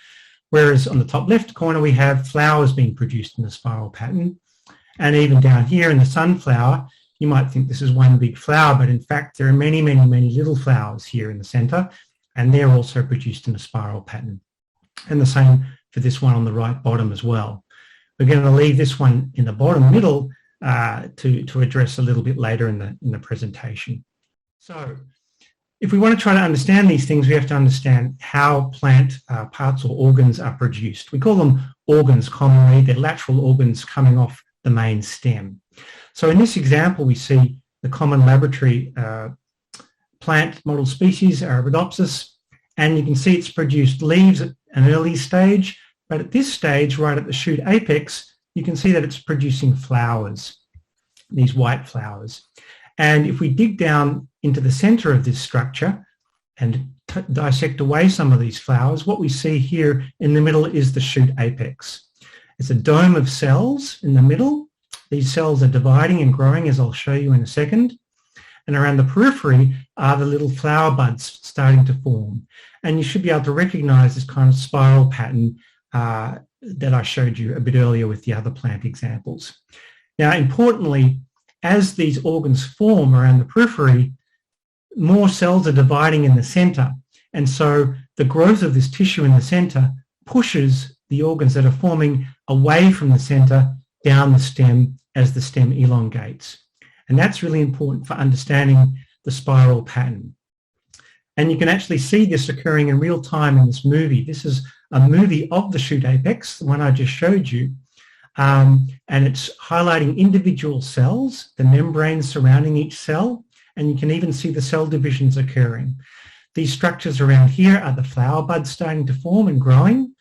Whereas on the top left corner we have flowers being produced in the spiral pattern. And even down here in the sunflower, you might think this is one big flower, but in fact there are many, many, many little flowers here in the center, and they're also produced in a spiral pattern. And the same for this one on the right bottom as well. We're going to leave this one in the bottom middle to address a little bit later in the presentation. So if we want to try to understand these things, we have to understand how plant parts or organs are produced. We call them organs commonly. They're lateral organs coming off the main stem. So in this example, we see the common laboratory plant model species, Arabidopsis, and you can see it's produced leaves at an early stage, but at this stage, right at the shoot apex, you can see that it's producing flowers, these white flowers. And if we dig down into the center of this structure and dissect away some of these flowers, what we see here in the middle is the shoot apex. It's a dome of cells in the middle. These cells are dividing and growing, as I'll show you in a second. And around the periphery are the little flower buds starting to form. And you should be able to recognize this kind of spiral pattern that I showed you a bit earlier with the other plant examples. Now, importantly, as these organs form around the periphery, more cells are dividing in the center. And so the growth of this tissue in the center pushes the organs that are forming away from the center down the stem as the stem elongates. And that's really important for understanding the spiral pattern. And you can actually see this occurring in real time in this movie. This is a movie of the shoot apex, the one I just showed you. And it's highlighting individual cells, the membranes surrounding each cell, and you can even see the cell divisions occurring. These structures around here are the flower buds starting to form and growing,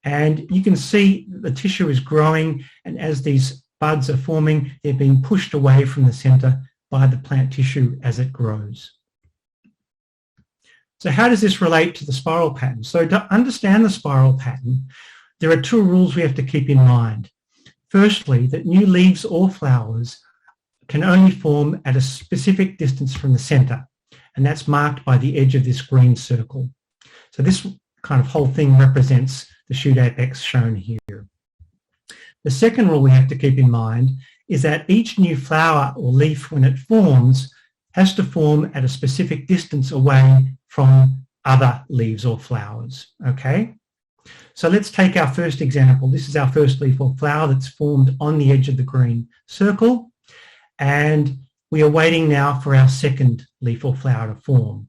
and you can see the tissue is growing, and as these buds are forming, they're being pushed away from the center by the plant tissue as it grows. So how does this relate to the spiral pattern? So to understand the spiral pattern, there are two rules we have to keep in mind. Firstly, that new leaves or flowers can only form at a specific distance from the center, and that's marked by the edge of this green circle. So this kind of whole thing represents the shoot apex shown here. The second rule we have to keep in mind is that each new flower or leaf, when it forms, has to form at a specific distance away from other leaves or flowers, okay? So let's take our first example. This is our first leaf or flower that's formed on the edge of the green circle, and we are waiting now for our second leaf or flower to form.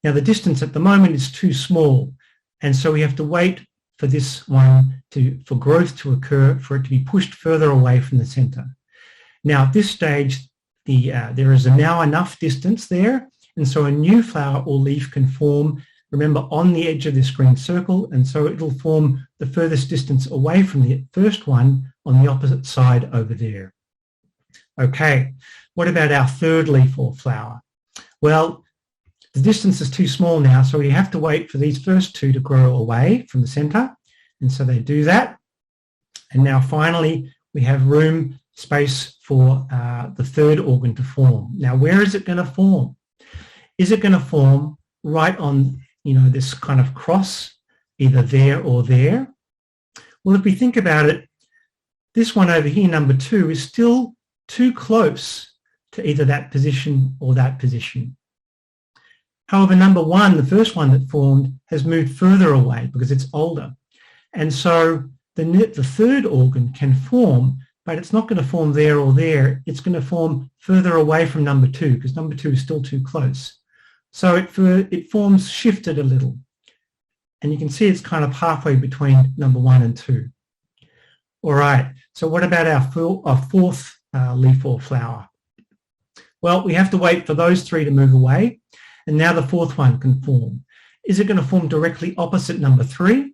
Now the distance at the moment is too small, and so we have to wait for this one for growth to occur, for it to be pushed further away from the center. Now at this stage, there is now enough distance there, and so a new flower or leaf can form, remember, on the edge of this green circle, and so it'll form the furthest distance away from the first one on the opposite side over there. Okay, what about our third leaf or flower? Well, the distance is too small now, so we have to wait for these first two to grow away from the center, and so they do that. And now finally, we have room, space for the third organ to form. Now, where is it going to form? Is it going to form right on, this kind of cross, either there or there? Well, if we think about it, this one over here, number 2, is still too close to either that position or that position. However, number 1, the first one that formed, has moved further away because it's older. And so the third organ can form, but it's not going to form there or there. It's going to form further away from number 2 because number 2 is still too close. So it forms shifted a little. And you can see it's kind of halfway between number 1 and 2. All right, so what about our fourth leaf or flower? Well, we have to wait for those 3 to move away, and now the fourth one can form. Is it going to form directly opposite number 3,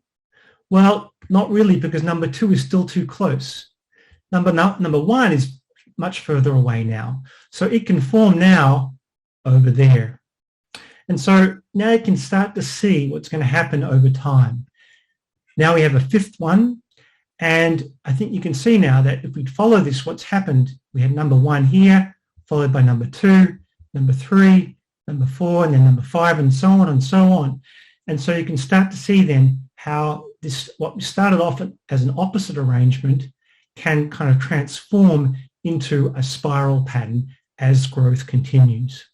Well, not really, because number 2 is still too close. Number 1 is much further away now. So it can form now over there. And so now you can start to see what's going to happen over time. Now we have a 5th one. And I think you can see now that if we follow this, what's happened, we had number 1 here, followed by number 2, number 3, number 4, and then number 5, and so on and so on. And so you can start to see then how this, what started off as an opposite arrangement, can kind of transform into a spiral pattern as growth continues.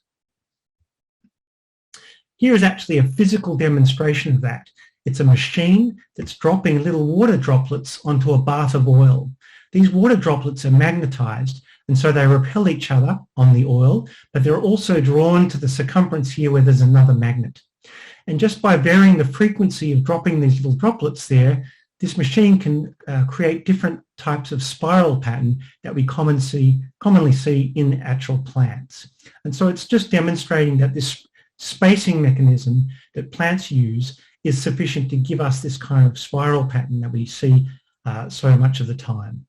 Here is actually a physical demonstration of that. It's a machine that's dropping little water droplets onto a bath of oil. These water droplets are magnetized, and so they repel each other on the oil, but they're also drawn to the circumference here where there's another magnet. And just by varying the frequency of dropping these little droplets there, this machine can create different types of spiral pattern that we commonly see in actual plants. And so it's just demonstrating that this spacing mechanism that plants use is sufficient to give us this kind of spiral pattern that we see so much of the time.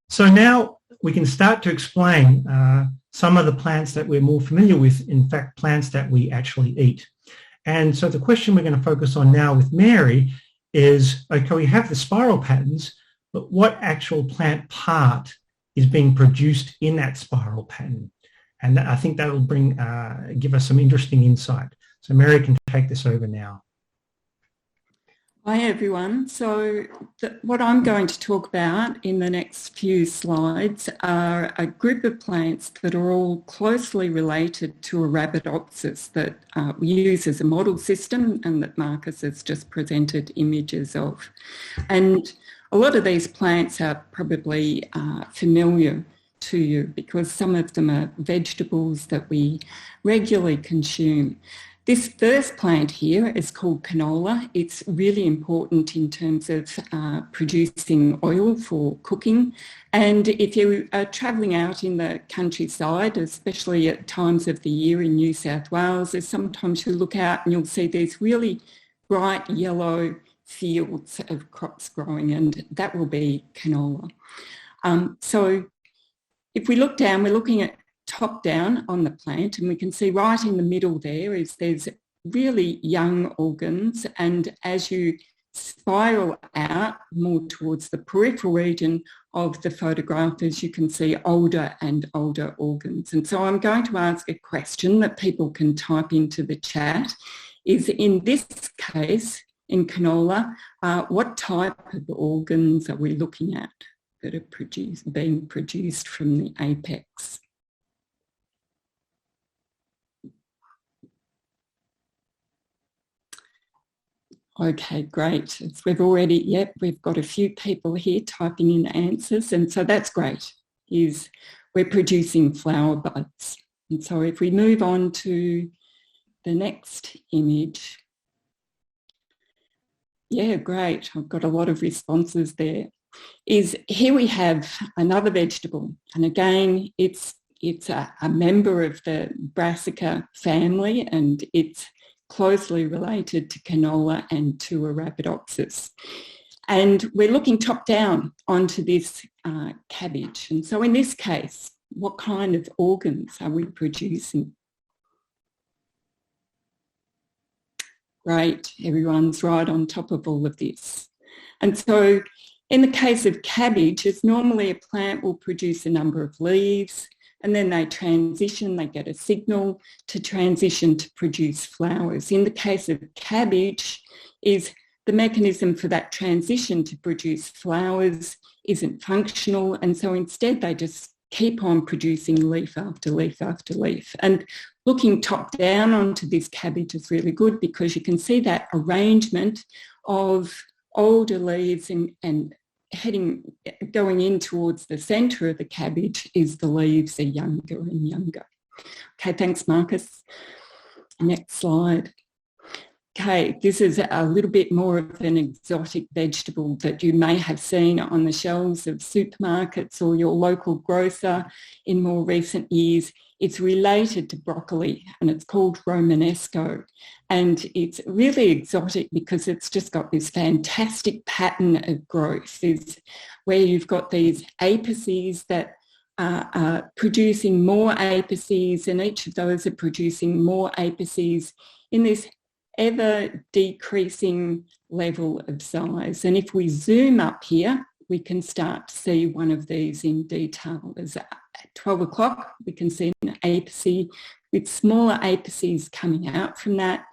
So now we can start to explain some of the plants that we're more familiar with, in fact, plants that we actually eat. And so the question we're going to focus on now with Mary is, okay, we have the spiral patterns, but what actual plant part is being produced in that spiral pattern? And I think that will give us some interesting insight. So Mary can take this over now. Hi everyone. So what I'm going to talk about in the next few slides are a group of plants that are all closely related to Arabidopsis that we use as a model system and that Marcus has just presented images of. And a lot of these plants are probably familiar to you because some of them are vegetables that we regularly consume. This first plant here is called canola. It's really important in terms of producing oil for cooking. And if you are travelling out in the countryside, especially at times of the year in New South Wales, there's sometimes you look out and you'll see these really bright yellow fields of crops growing, and that will be canola. So if we look down, we're looking at top down on the plant, and we can see right in the middle there's really young organs, and as you spiral out more towards the peripheral region of the photograph, as you can see older and older organs. And so I'm going to ask a question that people can type into the chat, is in this case, in canola, what type of organs are we looking at that are being produced from the apex? Okay, great. We've got a few people here typing in answers, and so that's great. We're producing flower buds. And so if we move on to the next image. Yeah, great. I've got a lot of responses there. Here we have another vegetable, and again, it's a member of the Brassica family, and it's closely related to canola and to Arabidopsis. And we're looking top down onto this cabbage. And so in this case, what kind of organs are we producing? Great, everyone's right on top of all of this. And so in the case of cabbage, it's normally a plant will produce a number of leaves, and then they get a signal to transition to produce flowers. In the case of cabbage, is the mechanism for that transition to produce flowers isn't functional, and so instead they just keep on producing leaf after leaf after leaf. And looking top down onto this cabbage is really good because you can see that arrangement of older leaves and going in towards the centre of the cabbage is the leaves are younger and younger. Okay, thanks, Marcus. Next slide. Okay, this is a little bit more of an exotic vegetable that you may have seen on the shelves of supermarkets or your local grocer in more recent years. It's related to broccoli and it's called Romanesco. And it's really exotic because it's just got this fantastic pattern of growth, where you've got these apices that are producing more apices, and each of those are producing more apices in this ever decreasing level of size. And if we zoom up here, we can start to see one of these in detail. As at 12 o'clock, we can see an apice with smaller apices coming out from that.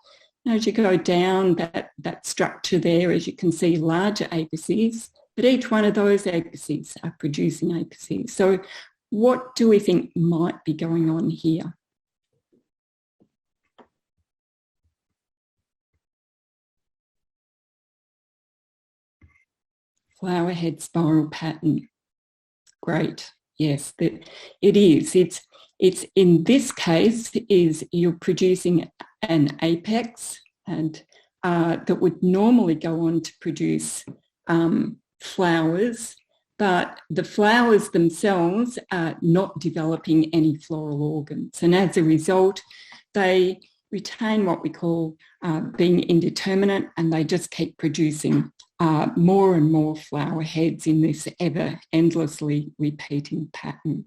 And as you go down that structure there, as you can see larger apices, but each one of those apices are producing apices. So what do we think might be going on here? Flower head spiral pattern. Great. Yes, it is. It's in this case is you're producing an apex and that would normally go on to produce flowers, but the flowers themselves are not developing any floral organs, and as a result they retain what we call being indeterminate, and they just keep producing more and more flower heads in this ever endlessly repeating pattern.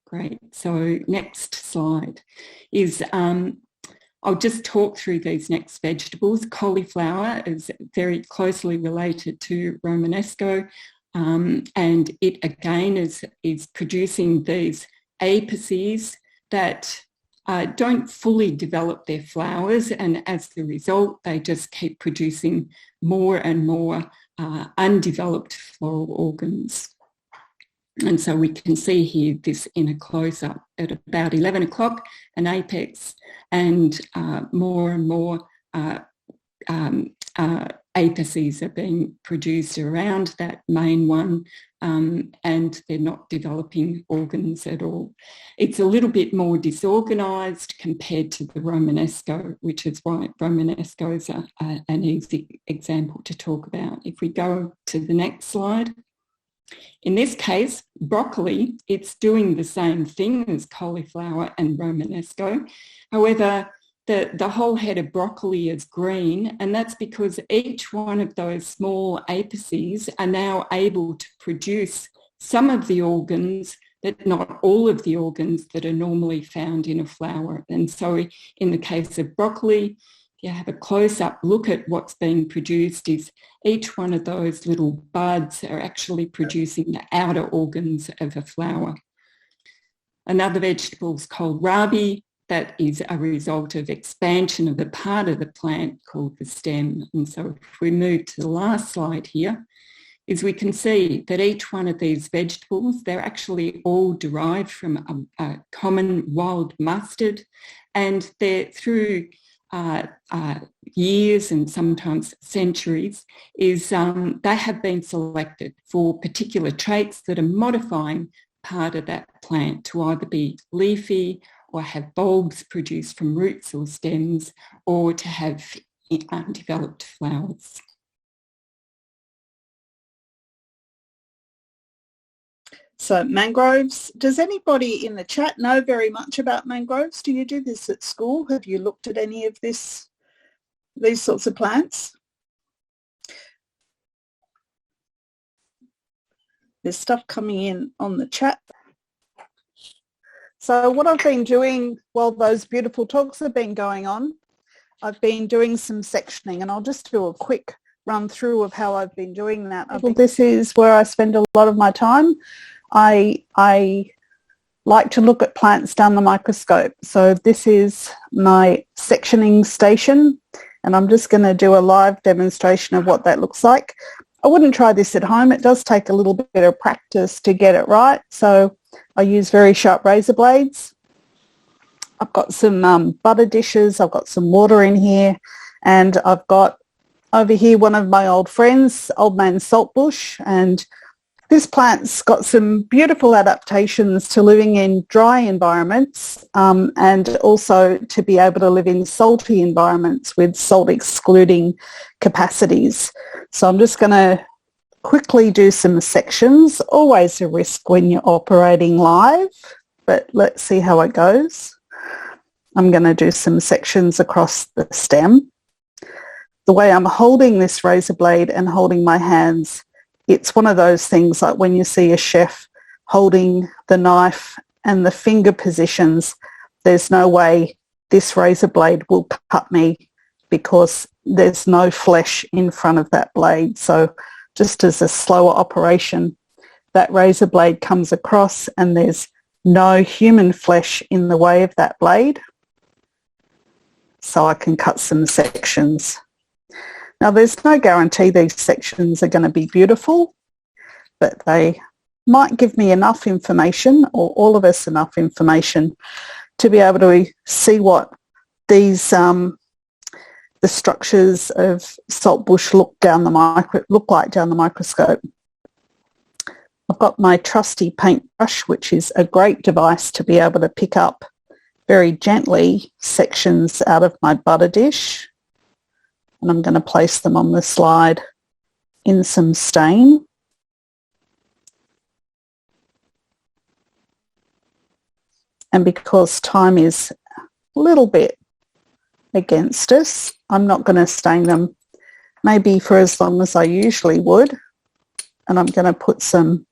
Great. So next slide is, I'll just talk through these next vegetables. Cauliflower is very closely related to Romanesco, and it again is producing these apices that don't fully develop their flowers, and as a result they just keep producing more and more undeveloped floral organs. And so we can see here this in a close-up at about 11 o'clock, an apex, and more and more apices are being produced around that main one, and they're not developing organs at all. It's a little bit more disorganised compared to the Romanesco, which is why Romanesco is an easy example to talk about. If we go to the next slide. In this case, broccoli, it's doing the same thing as cauliflower and Romanesco. However, the whole head of broccoli is green, and that's because each one of those small apices are now able to produce some of the organs, but not all of the organs that are normally found in a flower. And so in the case of broccoli, if you have a close-up look at what's being produced, is each one of those little buds are actually producing the outer organs of a flower. Another vegetable is kohlrabi. That is a result of expansion of the part of the plant called the stem. And so if we move to the last slide here, is we can see that each one of these vegetables, they're actually all derived from a common wild mustard, and they're through years and sometimes centuries, is they have been selected for particular traits that are modifying part of that plant to either be leafy or have bulbs produced from roots or stems, or to have undeveloped flowers. So mangroves, does anybody in the chat know very much about mangroves? Do you do this at school? Have you looked at any of these sorts of plants? There's stuff coming in on the chat. So what I've been doing while those beautiful talks have been going on, I've been doing some sectioning, and I'll just do a quick run through of how I've been doing that. This is where I spend a lot of my time. I like to look at plants down the microscope. So this is my sectioning station, and I'm just going to do a live demonstration of what that looks like. I wouldn't try this at home. It does take a little bit of practice to get it right. So I use very sharp razor blades. I've got some butter dishes. I've got some water in here. And I've got over here one of my old friends, Old Man Saltbush. And This plant's got some beautiful adaptations to living in dry environments and also to be able to live in salty environments with salt excluding capacities. So I'm just going to quickly do some sections. Always a risk when you're operating live, but let's see how it goes. I'm going to do some sections across the stem. The way I'm holding this razor blade and holding my hands, it's one of those things like when you see a chef holding the knife and the finger positions, there's no way this razor blade will cut me because there's no flesh in front of that blade. So just as a slower operation, that razor blade comes across and there's no human flesh in the way of that blade. So I can cut some sections. Now, there's no guarantee these sections are going to be beautiful, but they might give me enough information, or all of us enough information, to be able to see what these the structures of saltbush look like down the microscope. I've got my trusty paintbrush, which is a great device to be able to pick up very gently sections out of my butter dish. And I'm going to place them on the slide in some stain. And because time is a little bit against us, I'm not going to stain them maybe for as long as I usually would. And I'm going to put some,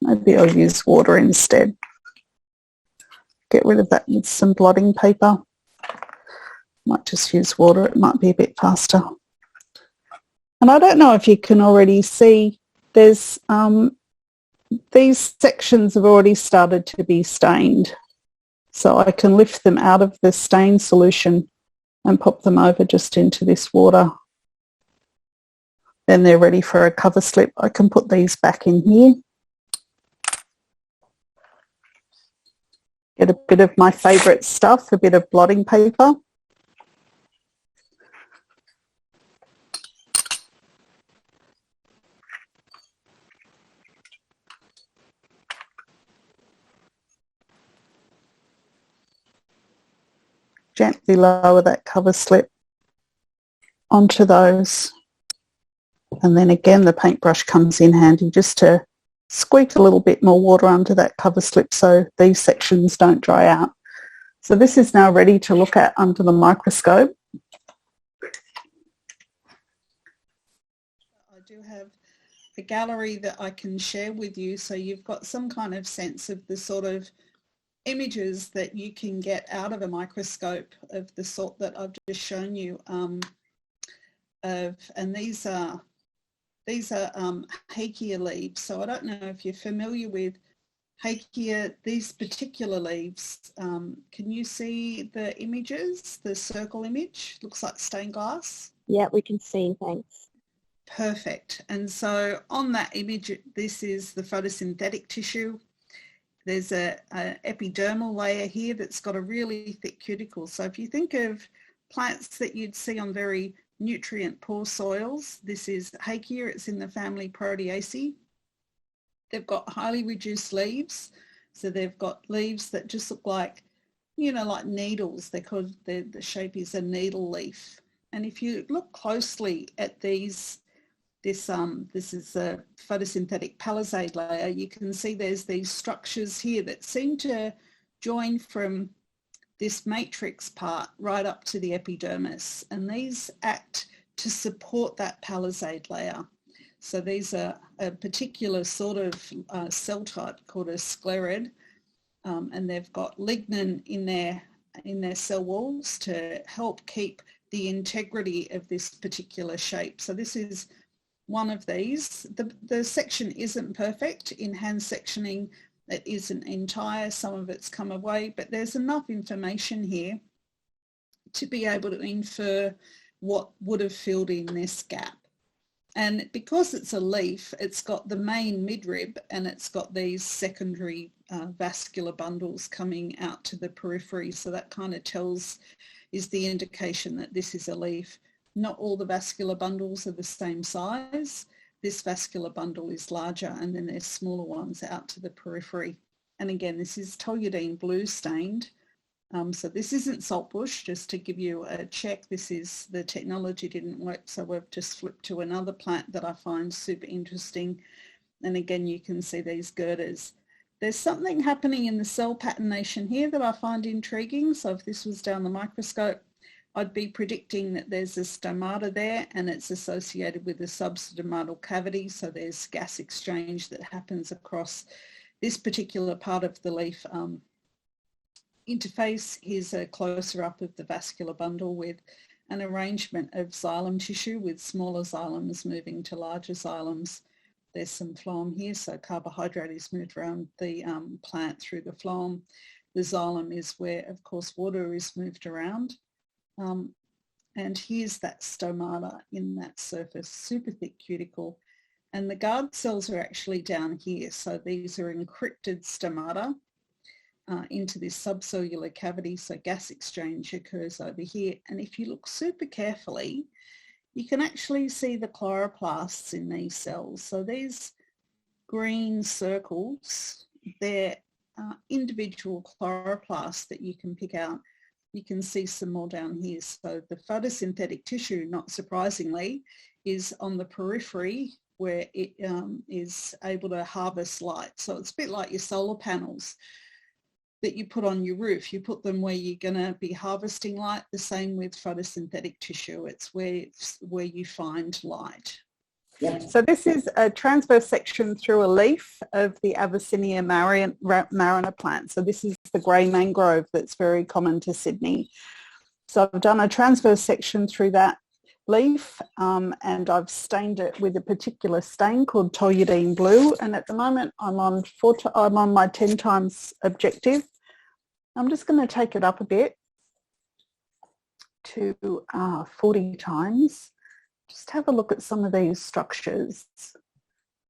maybe I'll use water instead. Get rid of that with some blotting paper. Might just use water, it might be a bit faster. And I don't know if you can already see, there's these sections have already started to be stained. So I can lift them out of the stain solution and pop them over just into this water. Then they're ready for a cover slip. I can put these back in here. Get a bit of my favourite stuff, a bit of blotting paper. Gently lower that cover slip onto those. And then again, the paintbrush comes in handy just to squeak a little bit more water onto that cover slip so these sections don't dry out. So this is now ready to look at under the microscope. I do have a gallery that I can share with you so you've got some kind of sense of the sort of images that you can get out of a microscope of the sort that I've just shown you. And these are Hakea leaves. So I don't know if you're familiar with Hakea, these particular leaves. Can you see the images? The circle image looks like stained glass. Yeah, we can see, thanks. Perfect. And so on that image, this is the photosynthetic tissue. There's an epidermal layer here that's got a really thick cuticle. So if you think of plants that you'd see on very nutrient poor soils, this is Hakea, it's in the family Proteaceae. They've got highly reduced leaves. So they've got leaves that just look like, you know, like needles. They're called, the shape is a needle leaf. And if you look closely at these, this is a photosynthetic palisade layer, you can see there's these structures here that seem to join from this matrix part right up to the epidermis, and these act to support that palisade layer. So these are a particular sort of cell type called a sclerid, and they've got lignin in their cell walls to help keep the integrity of this particular shape. So this is one of these. The section isn't perfect. In hand sectioning, it isn't entire. Some of it's come away, but there's enough information here to be able to infer what would have filled in this gap. And because it's a leaf, it's got the main midrib and it's got these secondary vascular bundles coming out to the periphery. So that kind of is the indication that this is a leaf. not all the vascular bundles are the same size. This vascular bundle is larger, and then there's smaller ones out to the periphery. And again, this is toluidine blue stained. So this isn't saltbush, just to give you a check. This is, the technology didn't work, so we've just flipped to another plant that I find super interesting. And again, you can see these girders. There's something happening in the cell patternation here that I find intriguing. So if this was down the microscope, I'd be predicting that there's a stomata there, and it's associated with a substomatal cavity. So there's gas exchange that happens across this particular part of the leaf interface. Here's a closer up of the vascular bundle with an arrangement of xylem tissue with smaller xylems moving to larger xylems. There's some phloem here, so carbohydrate is moved around the plant through the phloem. The xylem is where, of course, water is moved around. And here's that stomata in that surface, super thick cuticle. And the guard cells are actually down here. So these are encrypted stomata into this subcellular cavity. So gas exchange occurs over here. And if you look super carefully, you can actually see the chloroplasts in these cells. So these green circles, they're individual chloroplasts that you can pick out. You can see some more down here. So the photosynthetic tissue, not surprisingly, is on the periphery where it is able to harvest light. So it's a bit like your solar panels that you put on your roof. You put them where you're going to be harvesting light. The same with photosynthetic tissue. It's where you find light. So this is a transverse section through a leaf of the Avicennia marina plant. So this is the grey mangrove that's very common to Sydney. So I've done a transverse section through that leaf and I've stained it with a particular stain called toluidine blue. And at the moment I'm on my 10 times objective. I'm just going to take it up a bit to 40 times. Just have a look at some of these structures.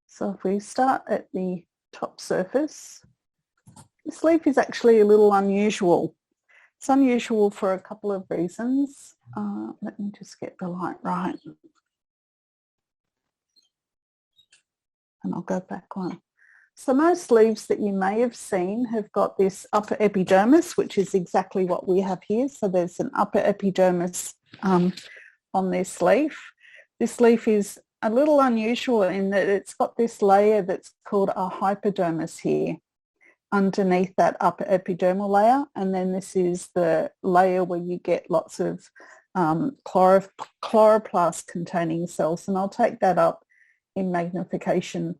So if we start at the top surface, this leaf is actually a little unusual. It's unusual for a couple of reasons. Let me just get the light right. And I'll go back one. So most leaves that you may have seen have got this upper epidermis, which is exactly what we have here. So there's an upper epidermis on this leaf. This leaf is a little unusual in that it's got this layer that's called a hypodermis here underneath that upper epidermal layer. And then this is the layer where you get lots of chloroplast containing cells. And I'll take that up in magnification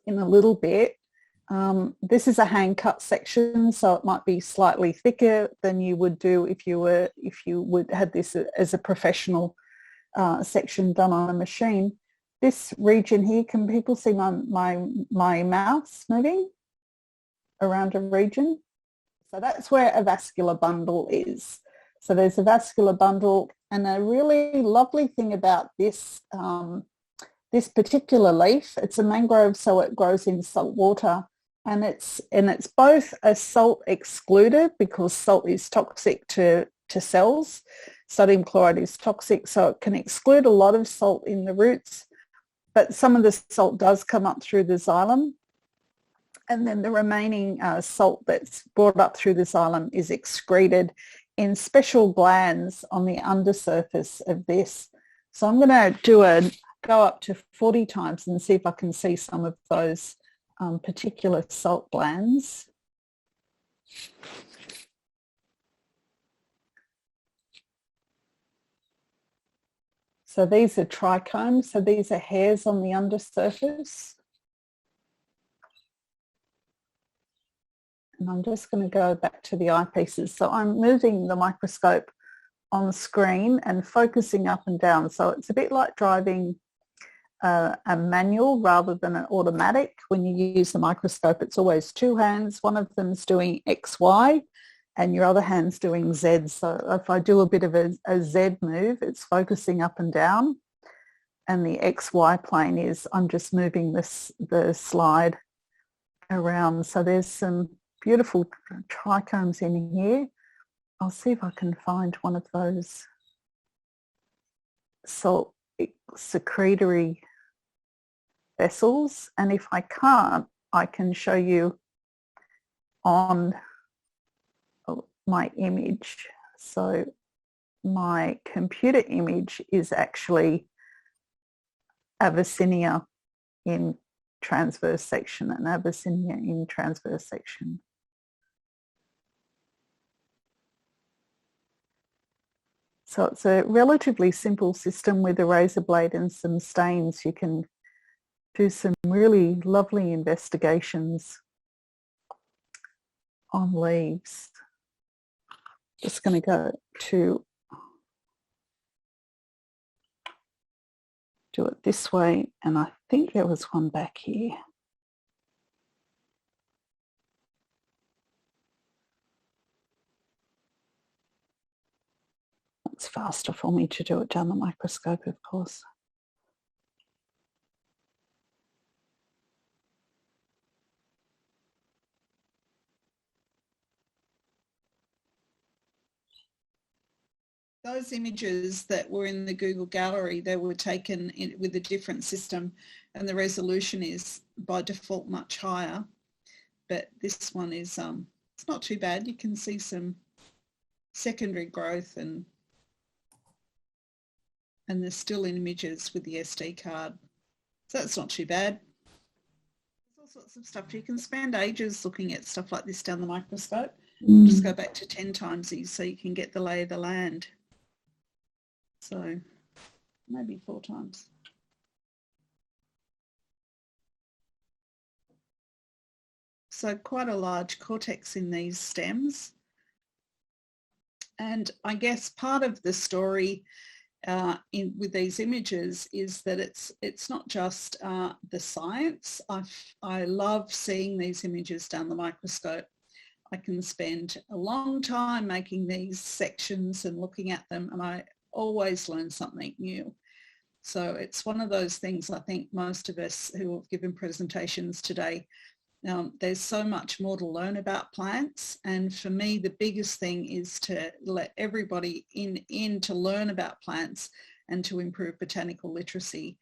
in a little bit. This is a hand cut section, so it might be slightly thicker than you would do if you would had this as a professional section done on a machine. This region here, can people see my mouse moving around a region? So that's where a vascular bundle is. So there's a vascular bundle, and a really lovely thing about this this particular leaf, it's a mangrove, so it grows in salt water, and it's both a salt excluder because salt is toxic to cells. Sodium chloride is toxic, so it can exclude a lot of salt in the roots, but some of the salt does come up through the xylem, and then the remaining salt that's brought up through the xylem is excreted in special glands on the undersurface of this. So I'm going to go up to 40 times and see if I can see some of those particular salt glands. So these are trichomes, so these are hairs on the undersurface. And I'm just going to go back to the eyepieces. So I'm moving the microscope on screen and focusing up and down. So it's a bit like driving a manual rather than an automatic. When you use the microscope, it's always two hands. One of them's doing X, Y, and your other hand's doing Z. So if I do a bit of a Z move, it's focusing up and down. And the XY plane is, I'm just moving the slide around. So there's some beautiful trichomes in here. I'll see if I can find one of those. salt secretory vessels, and if I can't, I can show you on my image. So my computer image is actually Avicennia in transverse section and Avicennia in transverse section. So it's a relatively simple system with a razor blade and some stains. You can do some really lovely investigations on leaves. Just going to go to do it this way, and I think there was one back here. It's faster for me to do it down the microscope, of course. Those images that were in the Google Gallery, they were taken with a different system, and the resolution is by default much higher. But this one is, it's not too bad. You can see some secondary growth, and there's still images with the SD card. So that's not too bad. There's all sorts of stuff. You can spend ages looking at stuff like this down the microscope. Just go back to 10 times these so you can get the lay of the land. So maybe 4 times. So quite a large cortex in these stems. And I guess part of the story with these images is that it's not just the science. I love seeing these images down the microscope. I can spend a long time making these sections and looking at them, and I always learn something new. So it's one of those things, I think most of us who have given presentations today, there's so much more to learn about plants, and for me the biggest thing is to let everybody in to learn about plants and to improve botanical literacy.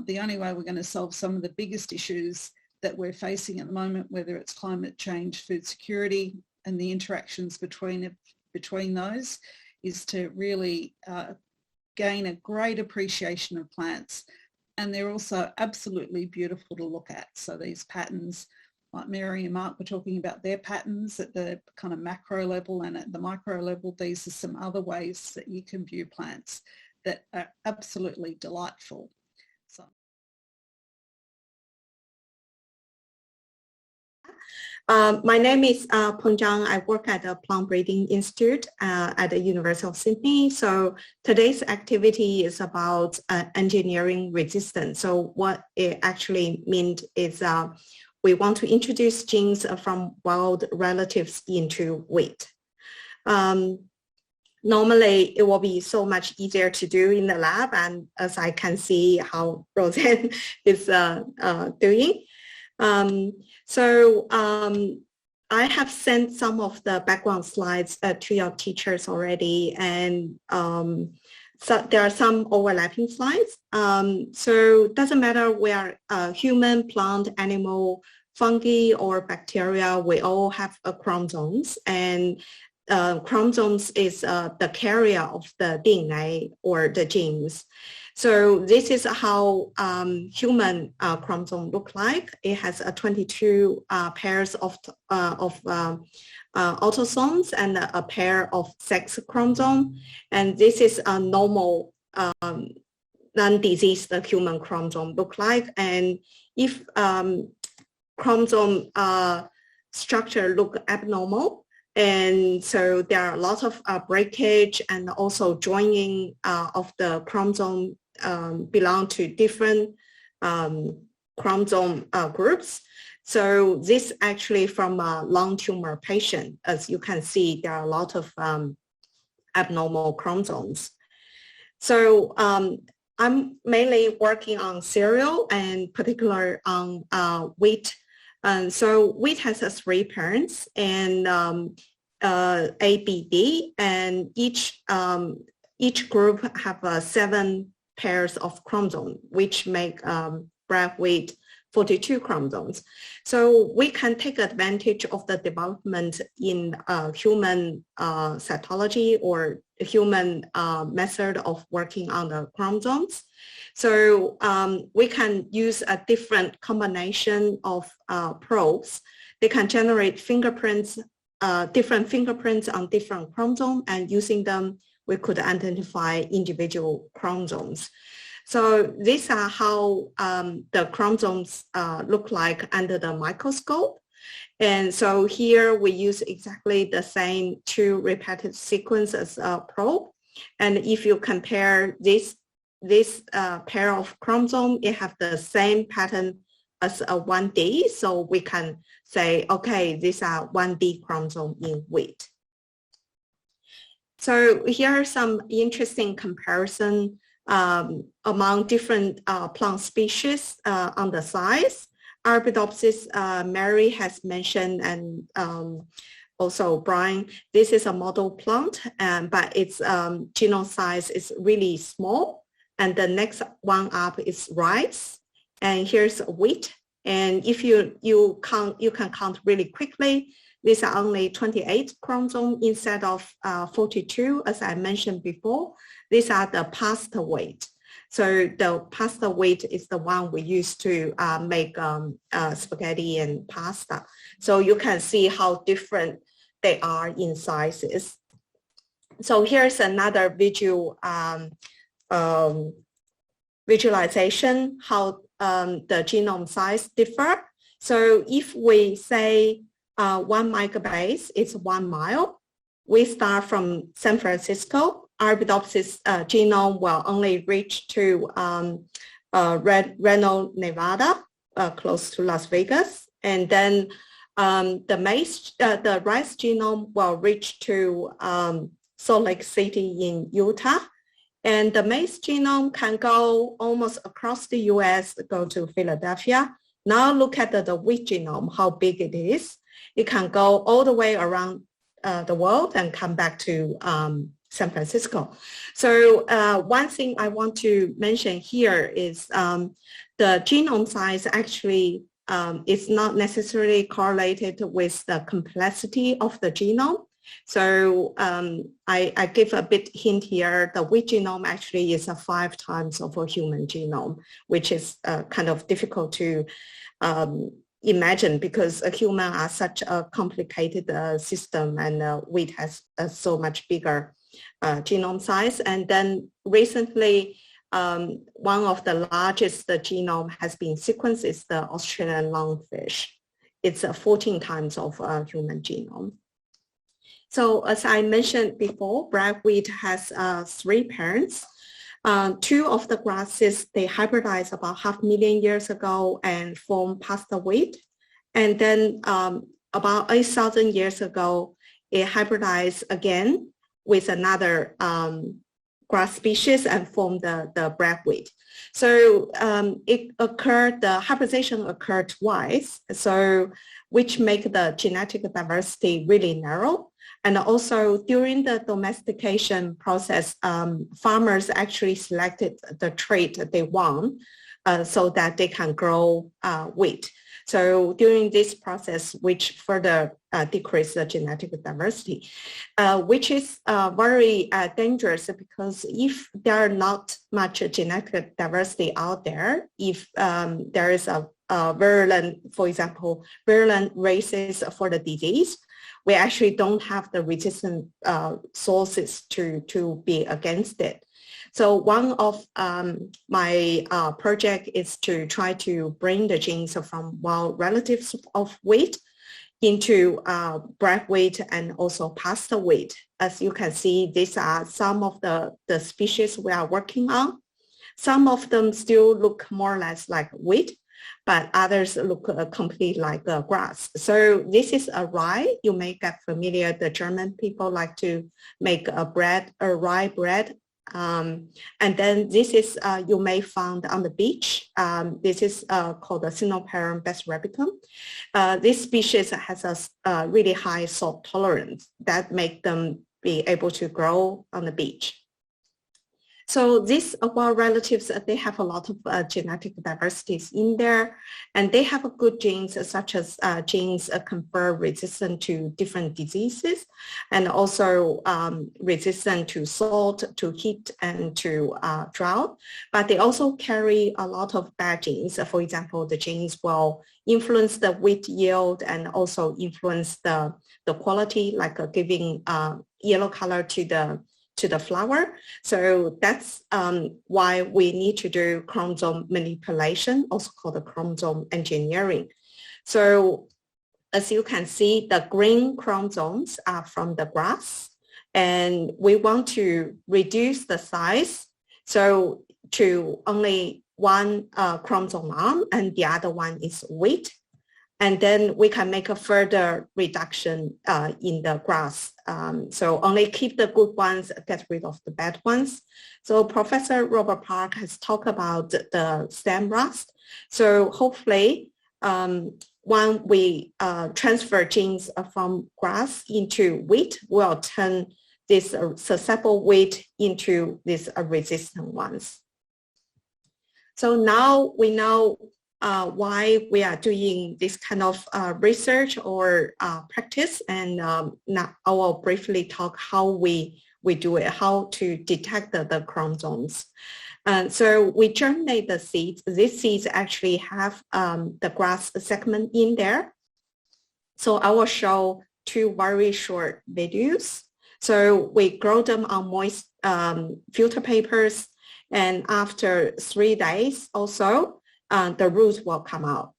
The only way we're going to solve some of the biggest issues that we're facing at the moment, whether it's climate change, food security, and the interactions between those, is to really gain a great appreciation of plants. And they're also absolutely beautiful to look at. So these patterns, like Mary and Mark were talking about their patterns at the kind of macro level and at the micro level, these are some other ways that you can view plants that are absolutely delightful. So. My name is Peng Zhang. I work at the Plant Breeding Institute at the University of Sydney. So today's activity is about engineering resistance. So what it actually means is we want to introduce genes from wild relatives into wheat. Normally, it will be so much easier to do in the lab, and as I can see how Roseanne is doing. I have sent some of the background slides to your teachers already, and so there are some overlapping slides. So it doesn't matter where human, plant, animal, fungi, or bacteria, we all have chromosomes, and chromosomes is the carrier of the DNA or the genes. So this is how human chromosome look like. It has 22 pairs of autosomes and a pair of sex chromosome. And this is a normal non-diseased human chromosome look like. And if chromosome structure look abnormal, and so there are a lot of breakage and also joining of the chromosome belong to different chromosome groups. So this actually from a lung tumor patient, as you can see, there are a lot of abnormal chromosomes. So I'm mainly working on cereal and particularly on wheat. So wheat has 3 parents and A, B, D, and each group have 7 pairs of chromosomes, which make bread wheat 42 chromosomes. So we can take advantage of the development in human cytology or human method of working on the chromosomes. So we can use a different combination of probes. They can generate fingerprints, different fingerprints on different chromosomes, and using them, we could identify individual chromosomes. So these are how the chromosomes look like under the microscope. And so here we use exactly the same 2 repeated sequences probe. And if you compare this pair of chromosomes, it have the same pattern as a 1D. So we can say, okay, these are 1D chromosome in wheat. So here are some interesting comparison among different plant species on the size. Arabidopsis, Mary has mentioned, and also Brian, this is a model plant, but its genome size is really small. And the next one up is rice, and here's wheat. And if you can count really quickly. These are only 28 chromosomes instead of 42, as I mentioned before. These are the pasta weight. So the pasta weight is the one we use to make spaghetti and pasta. So you can see how different they are in sizes. So here's another visual visualization how the genome size differ. So if we say 1 megabase is 1 mile, we start from San Francisco. Arabidopsis genome will only reach to Reno, Nevada, close to Las Vegas. And then the rice genome will reach to Salt Lake City in Utah. And the maize genome can go almost across the US, go to Philadelphia. Now look at the wheat genome, how big it is. It can go all the way around the world and come back to San Francisco. So one thing I want to mention here is the genome size actually is not necessarily correlated with the complexity of the genome. So I give a bit hint here. The wheat genome actually is 5 times of a human genome, which is kind of difficult to imagine because a human are such a complicated system, and wheat has a so much bigger genome size. And then recently, one of the largest genome has been sequenced is the Australian lungfish. It's 14 times of a human genome. So as I mentioned before, bread wheat has 3 parents. 2 of the grasses, they hybridized about 500,000 years ago and formed pasta wheat. And then about 8,000 years ago, it hybridized again with another grass species and formed the bread wheat. So the hybridization occurred twice, so which make the genetic diversity really narrow. And also during the domestication process, farmers actually selected the trait that they want so that they can grow wheat. So during this process, which further decreased the genetic diversity, which is very dangerous because if there are not much genetic diversity out there, if there is a virulent, for example, virulent races for the disease, we actually don't have the resistant sources to be against it. So one of my project is to try to bring the genes from wild relatives of wheat into bread wheat and also pasta wheat. As you can see, these are some of the species we are working on. Some of them still look more or less like wheat, but others look completely like grass. So this is a rye. You may get familiar. The German people like to make a rye bread. And then this is, you may find on the beach. This is called the Cynoparum besrabitum. This species has a really high salt tolerance that make them be able to grow on the beach. So these wild relatives, they have a lot of genetic diversities in there, and they have good genes such as genes confer resistant to different diseases, and also resistant to salt, to heat, and to drought. But they also carry a lot of bad genes. For example, the genes will influence the wheat yield and also influence the quality, like giving yellow color to the flower. So that's why we need to do chromosome manipulation, also called the chromosome engineering. So as you can see, the green chromosomes are from the grass, and we want to reduce the size so to only one chromosome arm, and the other one is wheat. And then we can make a further reduction in the grass. So only keep the good ones, get rid of the bad ones. So Professor Robert Park has talked about the stem rust. So hopefully, when we transfer genes from grass into wheat, we'll turn this susceptible wheat into these resistant ones. So now we know why we are doing this kind of research or practice, and now I will briefly talk how we do it, how to detect the chromosomes. So we germinate the seeds. These seeds actually have the grass segment in there. So I will show two very short videos. So we grow them on moist filter papers, and after 3 days or so, the roots will come out.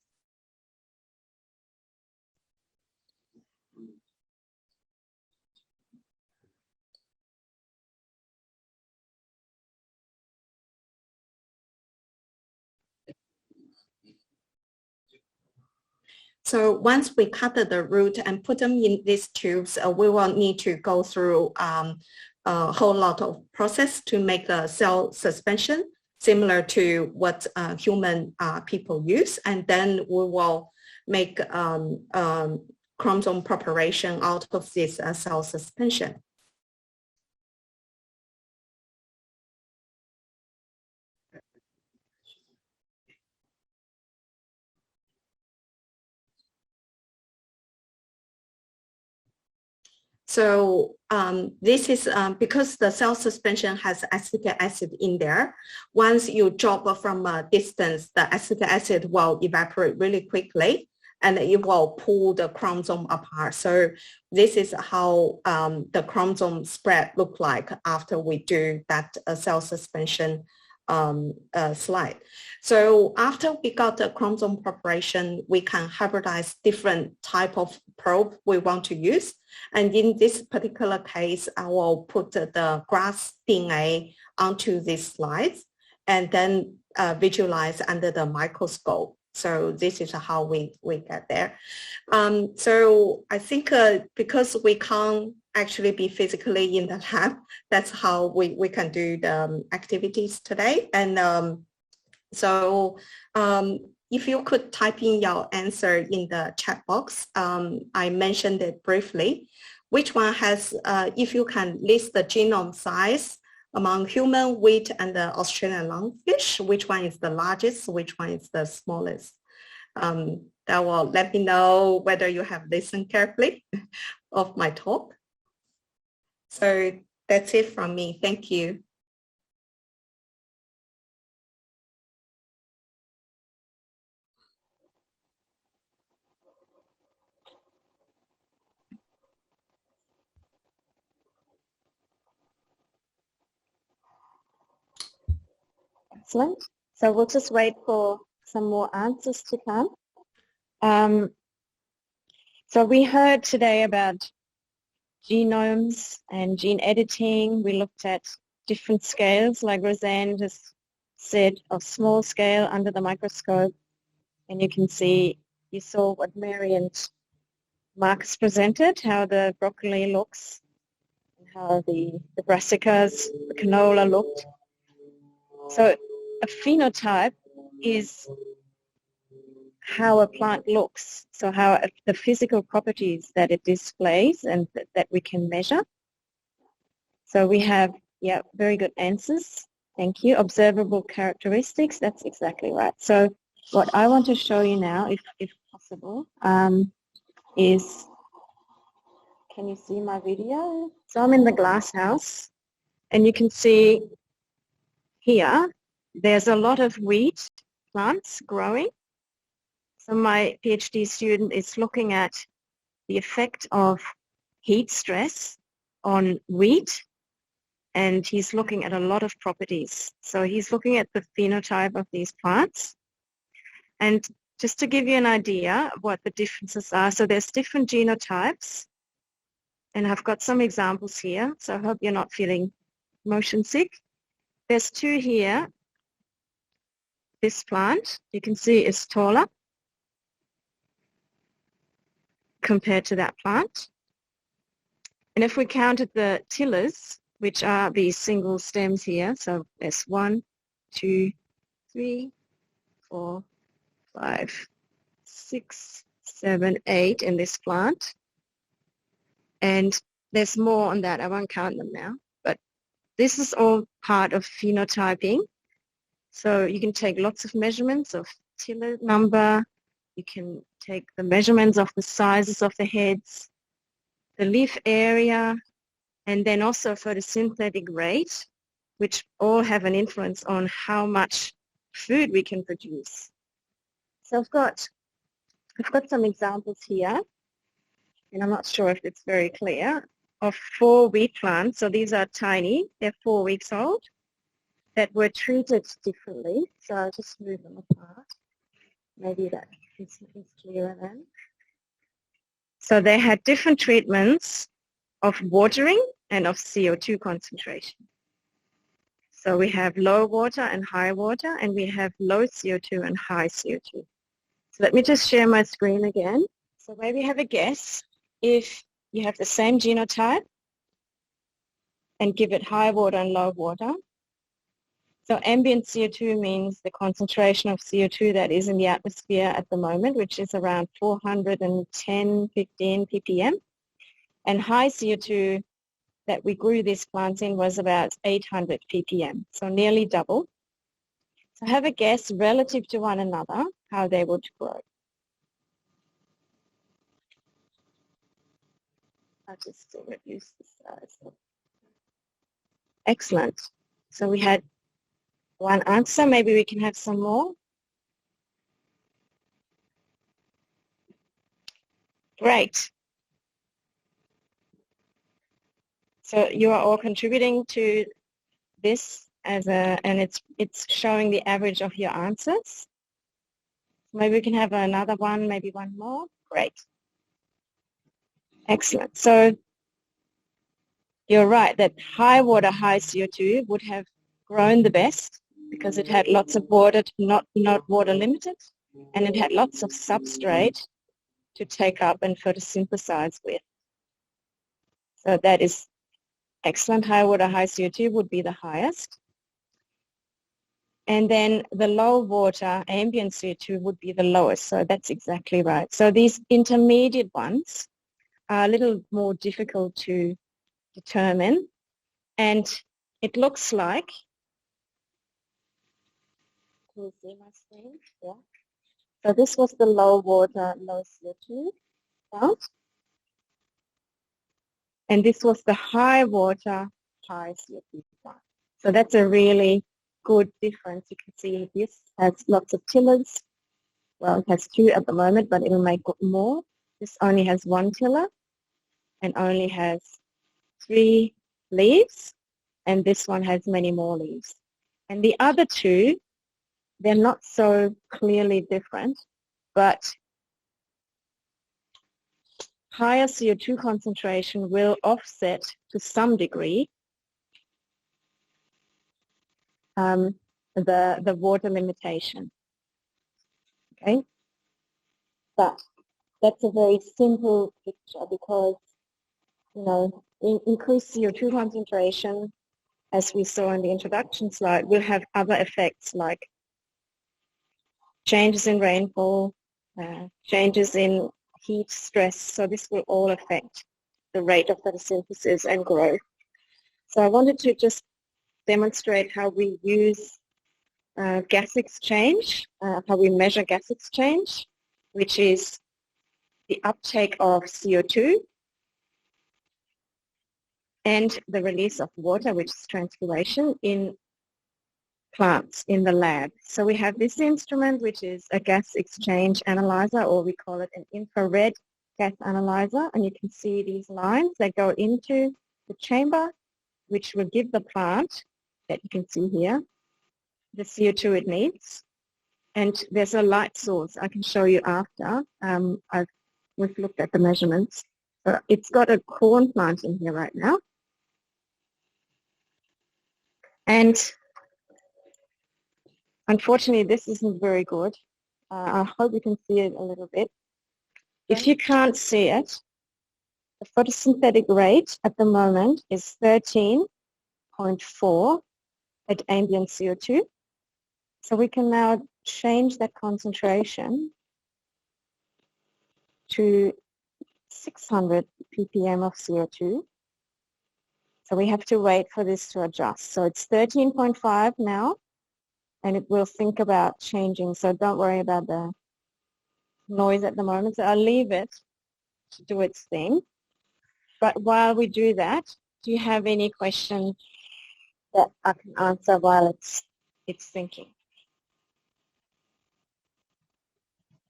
So once we cut the root and put them in these tubes, we will need to go through a whole lot of process to make the cell suspension, similar to what human people use. And then we will make chromosome preparation out of this cell suspension. So this is because the cell suspension has acetic acid in there. Once you drop from a distance, the acetic acid will evaporate really quickly, and it will pull the chromosome apart. So this is how the chromosome spread look like after we do that cell suspension slide. So after we got the chromosome preparation, we can hybridize different type of probe we want to use. And in this particular case, I will put the grass DNA onto these slides and then visualize under the microscope. So this is how we get there. So I think because we can't actually be physically in the lab, that's how we can do the activities today. And so if you could type in your answer in the chat box, I mentioned it briefly. Which one has, if you can list the genome size among human, wheat, and the Australian lungfish, which one is the largest, which one is the smallest? That will let me know whether you have listened carefully of my talk. So that's it from me. Thank you. Excellent. So we'll just wait for some more answers to come. So we heard today about genomes and gene editing. We looked at different scales, like Roseanne just said, of small scale under the microscope. And you can see, you saw what Mary and Marcus presented, how the broccoli looks, and how the brassicas, the canola looked. So a phenotype is how a plant looks, so how the physical properties that it displays and that we can measure. So we have, very good answers. Thank you. Observable characteristics. That's exactly right. So what I want to show you now, if possible, is, can you see my video? So I'm in the glass house, and you can see here there's a lot of wheat plants growing. So my PhD student is looking at the effect of heat stress on wheat, and he's looking at a lot of properties. So he's looking at the phenotype of these plants. And just to give you an idea what the differences are, so there's different genotypes, and I've got some examples here, so I hope you're not feeling motion sick. There's two here. This plant, you can see, is taller compared to that plant. And if we counted the tillers, which are these single stems here, so there's 1, 2, 3, 4, 5, 6, 7, 8 in this plant. And there's more on that. I won't count them now. But this is all part of phenotyping. So you can take lots of measurements of tiller number. You can take the measurements of the sizes of the heads, the leaf area, and then also photosynthetic rate, which all have an influence on how much food we can produce. So I've got some examples here, and I'm not sure if it's very clear, of 4 wheat plants. So these are tiny, they're 4 weeks old, that were treated differently. So I'll just move them apart. Maybe that is clearer then. So they had different treatments of watering and of CO2 concentration. So we have low water and high water, and we have low CO2 and high CO2. So let me just share my screen again. So maybe have a guess if you have the same genotype and give it high water and low water. So ambient CO2 means the concentration of CO2 that is in the atmosphere at the moment, which is around 410, 15 ppm. And high CO2 that we grew these plants in was about 800 ppm, so nearly double. So have a guess relative to one another how they would grow. I'll just reduce the size. Excellent. So we had one answer. Maybe we can have some more. Great. So you are all contributing to this and it's showing the average of your answers. Maybe we can have another one, maybe one more. Great. Excellent. So you're right that high water, high CO2 would have grown the best because it had lots of water, not water limited, and it had lots of substrate to take up and photosynthesize with. So that is excellent. High water, high CO2 would be the highest. And then the low water, ambient CO2 would be the lowest. So that's exactly right. So these intermediate ones are a little more difficult to determine. And it looks like, can you see my screen? Yeah. So this was the low water, low CO2 count. And this was the high water, high CO2 count. So that's a really good difference. You can see this has lots of tillers. Well, it has 2 at the moment, but it'll make more. This only has 1 tiller and only has 3 leaves, and this one has many more leaves. And the other 2, they're not so clearly different, but higher CO2 concentration will offset to some degree the water limitation. Okay, but that's a very simple picture because, you know, increased CO2 concentration, as we saw in the introduction slide, will have other effects like changes in rainfall, changes in heat stress. So this will all affect the rate of photosynthesis and growth. So I wanted to just demonstrate how we use gas exchange, how we measure gas exchange, which is the uptake of CO2 and the release of water, which is transpiration, in plants in the lab. So we have this instrument, which is a gas exchange analyzer, or we call it an infrared gas analyzer, and you can see these lines that go into the chamber, which will give the plant, that you can see here, the CO2 it needs. And there's a light source I can show you after. We've looked at the measurements. It's got a corn plant in here right now. And unfortunately, this isn't very good. I hope you can see it a little bit. If you can't see it, the photosynthetic rate at the moment is 13.4 at ambient CO2. So we can now change that concentration to 600 ppm of CO2. So we have to wait for this to adjust. So it's 13.5 now, and it will think about changing. So don't worry about the noise at the moment. So I'll leave it to do its thing. But while we do that, do you have any questions that I can answer while it's thinking?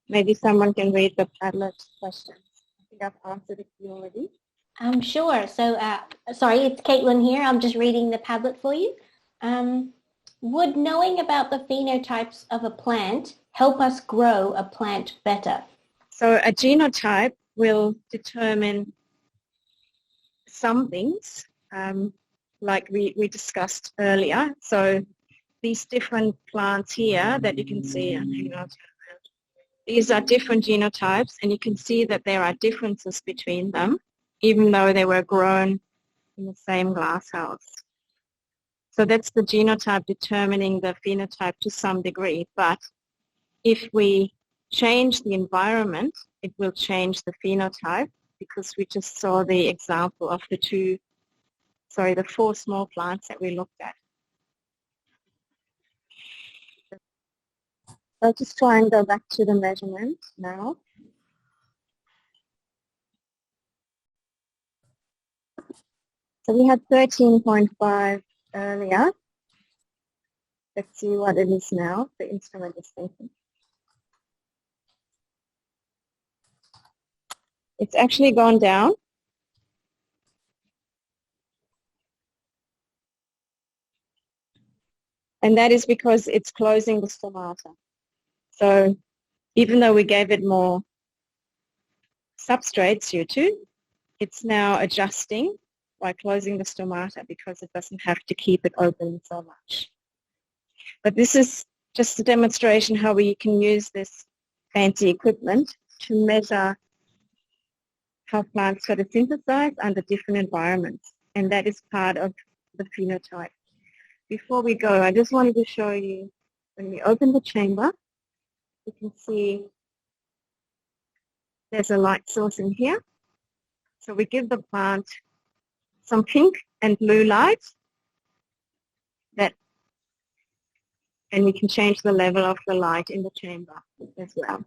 Maybe someone can read the Padlet questions. I think I've answered a few already. Sure. So, sorry, it's Caitlin here. I'm just reading the Padlet for you. Would knowing about the phenotypes of a plant help us grow a plant better? So a genotype will determine some things, like we discussed earlier. So these different plants here that you can see, these are different genotypes, and you can see that there are differences between them, even though they were grown in the same glasshouse. So that's the genotype determining the phenotype to some degree. But if we change the environment, it will change the phenotype, because we just saw the example of the 4 small plants that we looked at. I'll just try and go back to the measurement now. So we had 13.5 earlier. Let's see what it is now. The instrument is thinking. It's actually gone down. And that is because it's closing the stomata. So even though we gave it more substrate, CO2, it's now adjusting by closing the stomata, because it doesn't have to keep it open so much. But this is just a demonstration how we can use this fancy equipment to measure how plants photosynthesize under different environments. And that is part of the phenotype. Before we go, I just wanted to show you, when we open the chamber, you can see there's a light source in here. So we give the plant some pink and blue light, and we can change the level of the light in the chamber as well.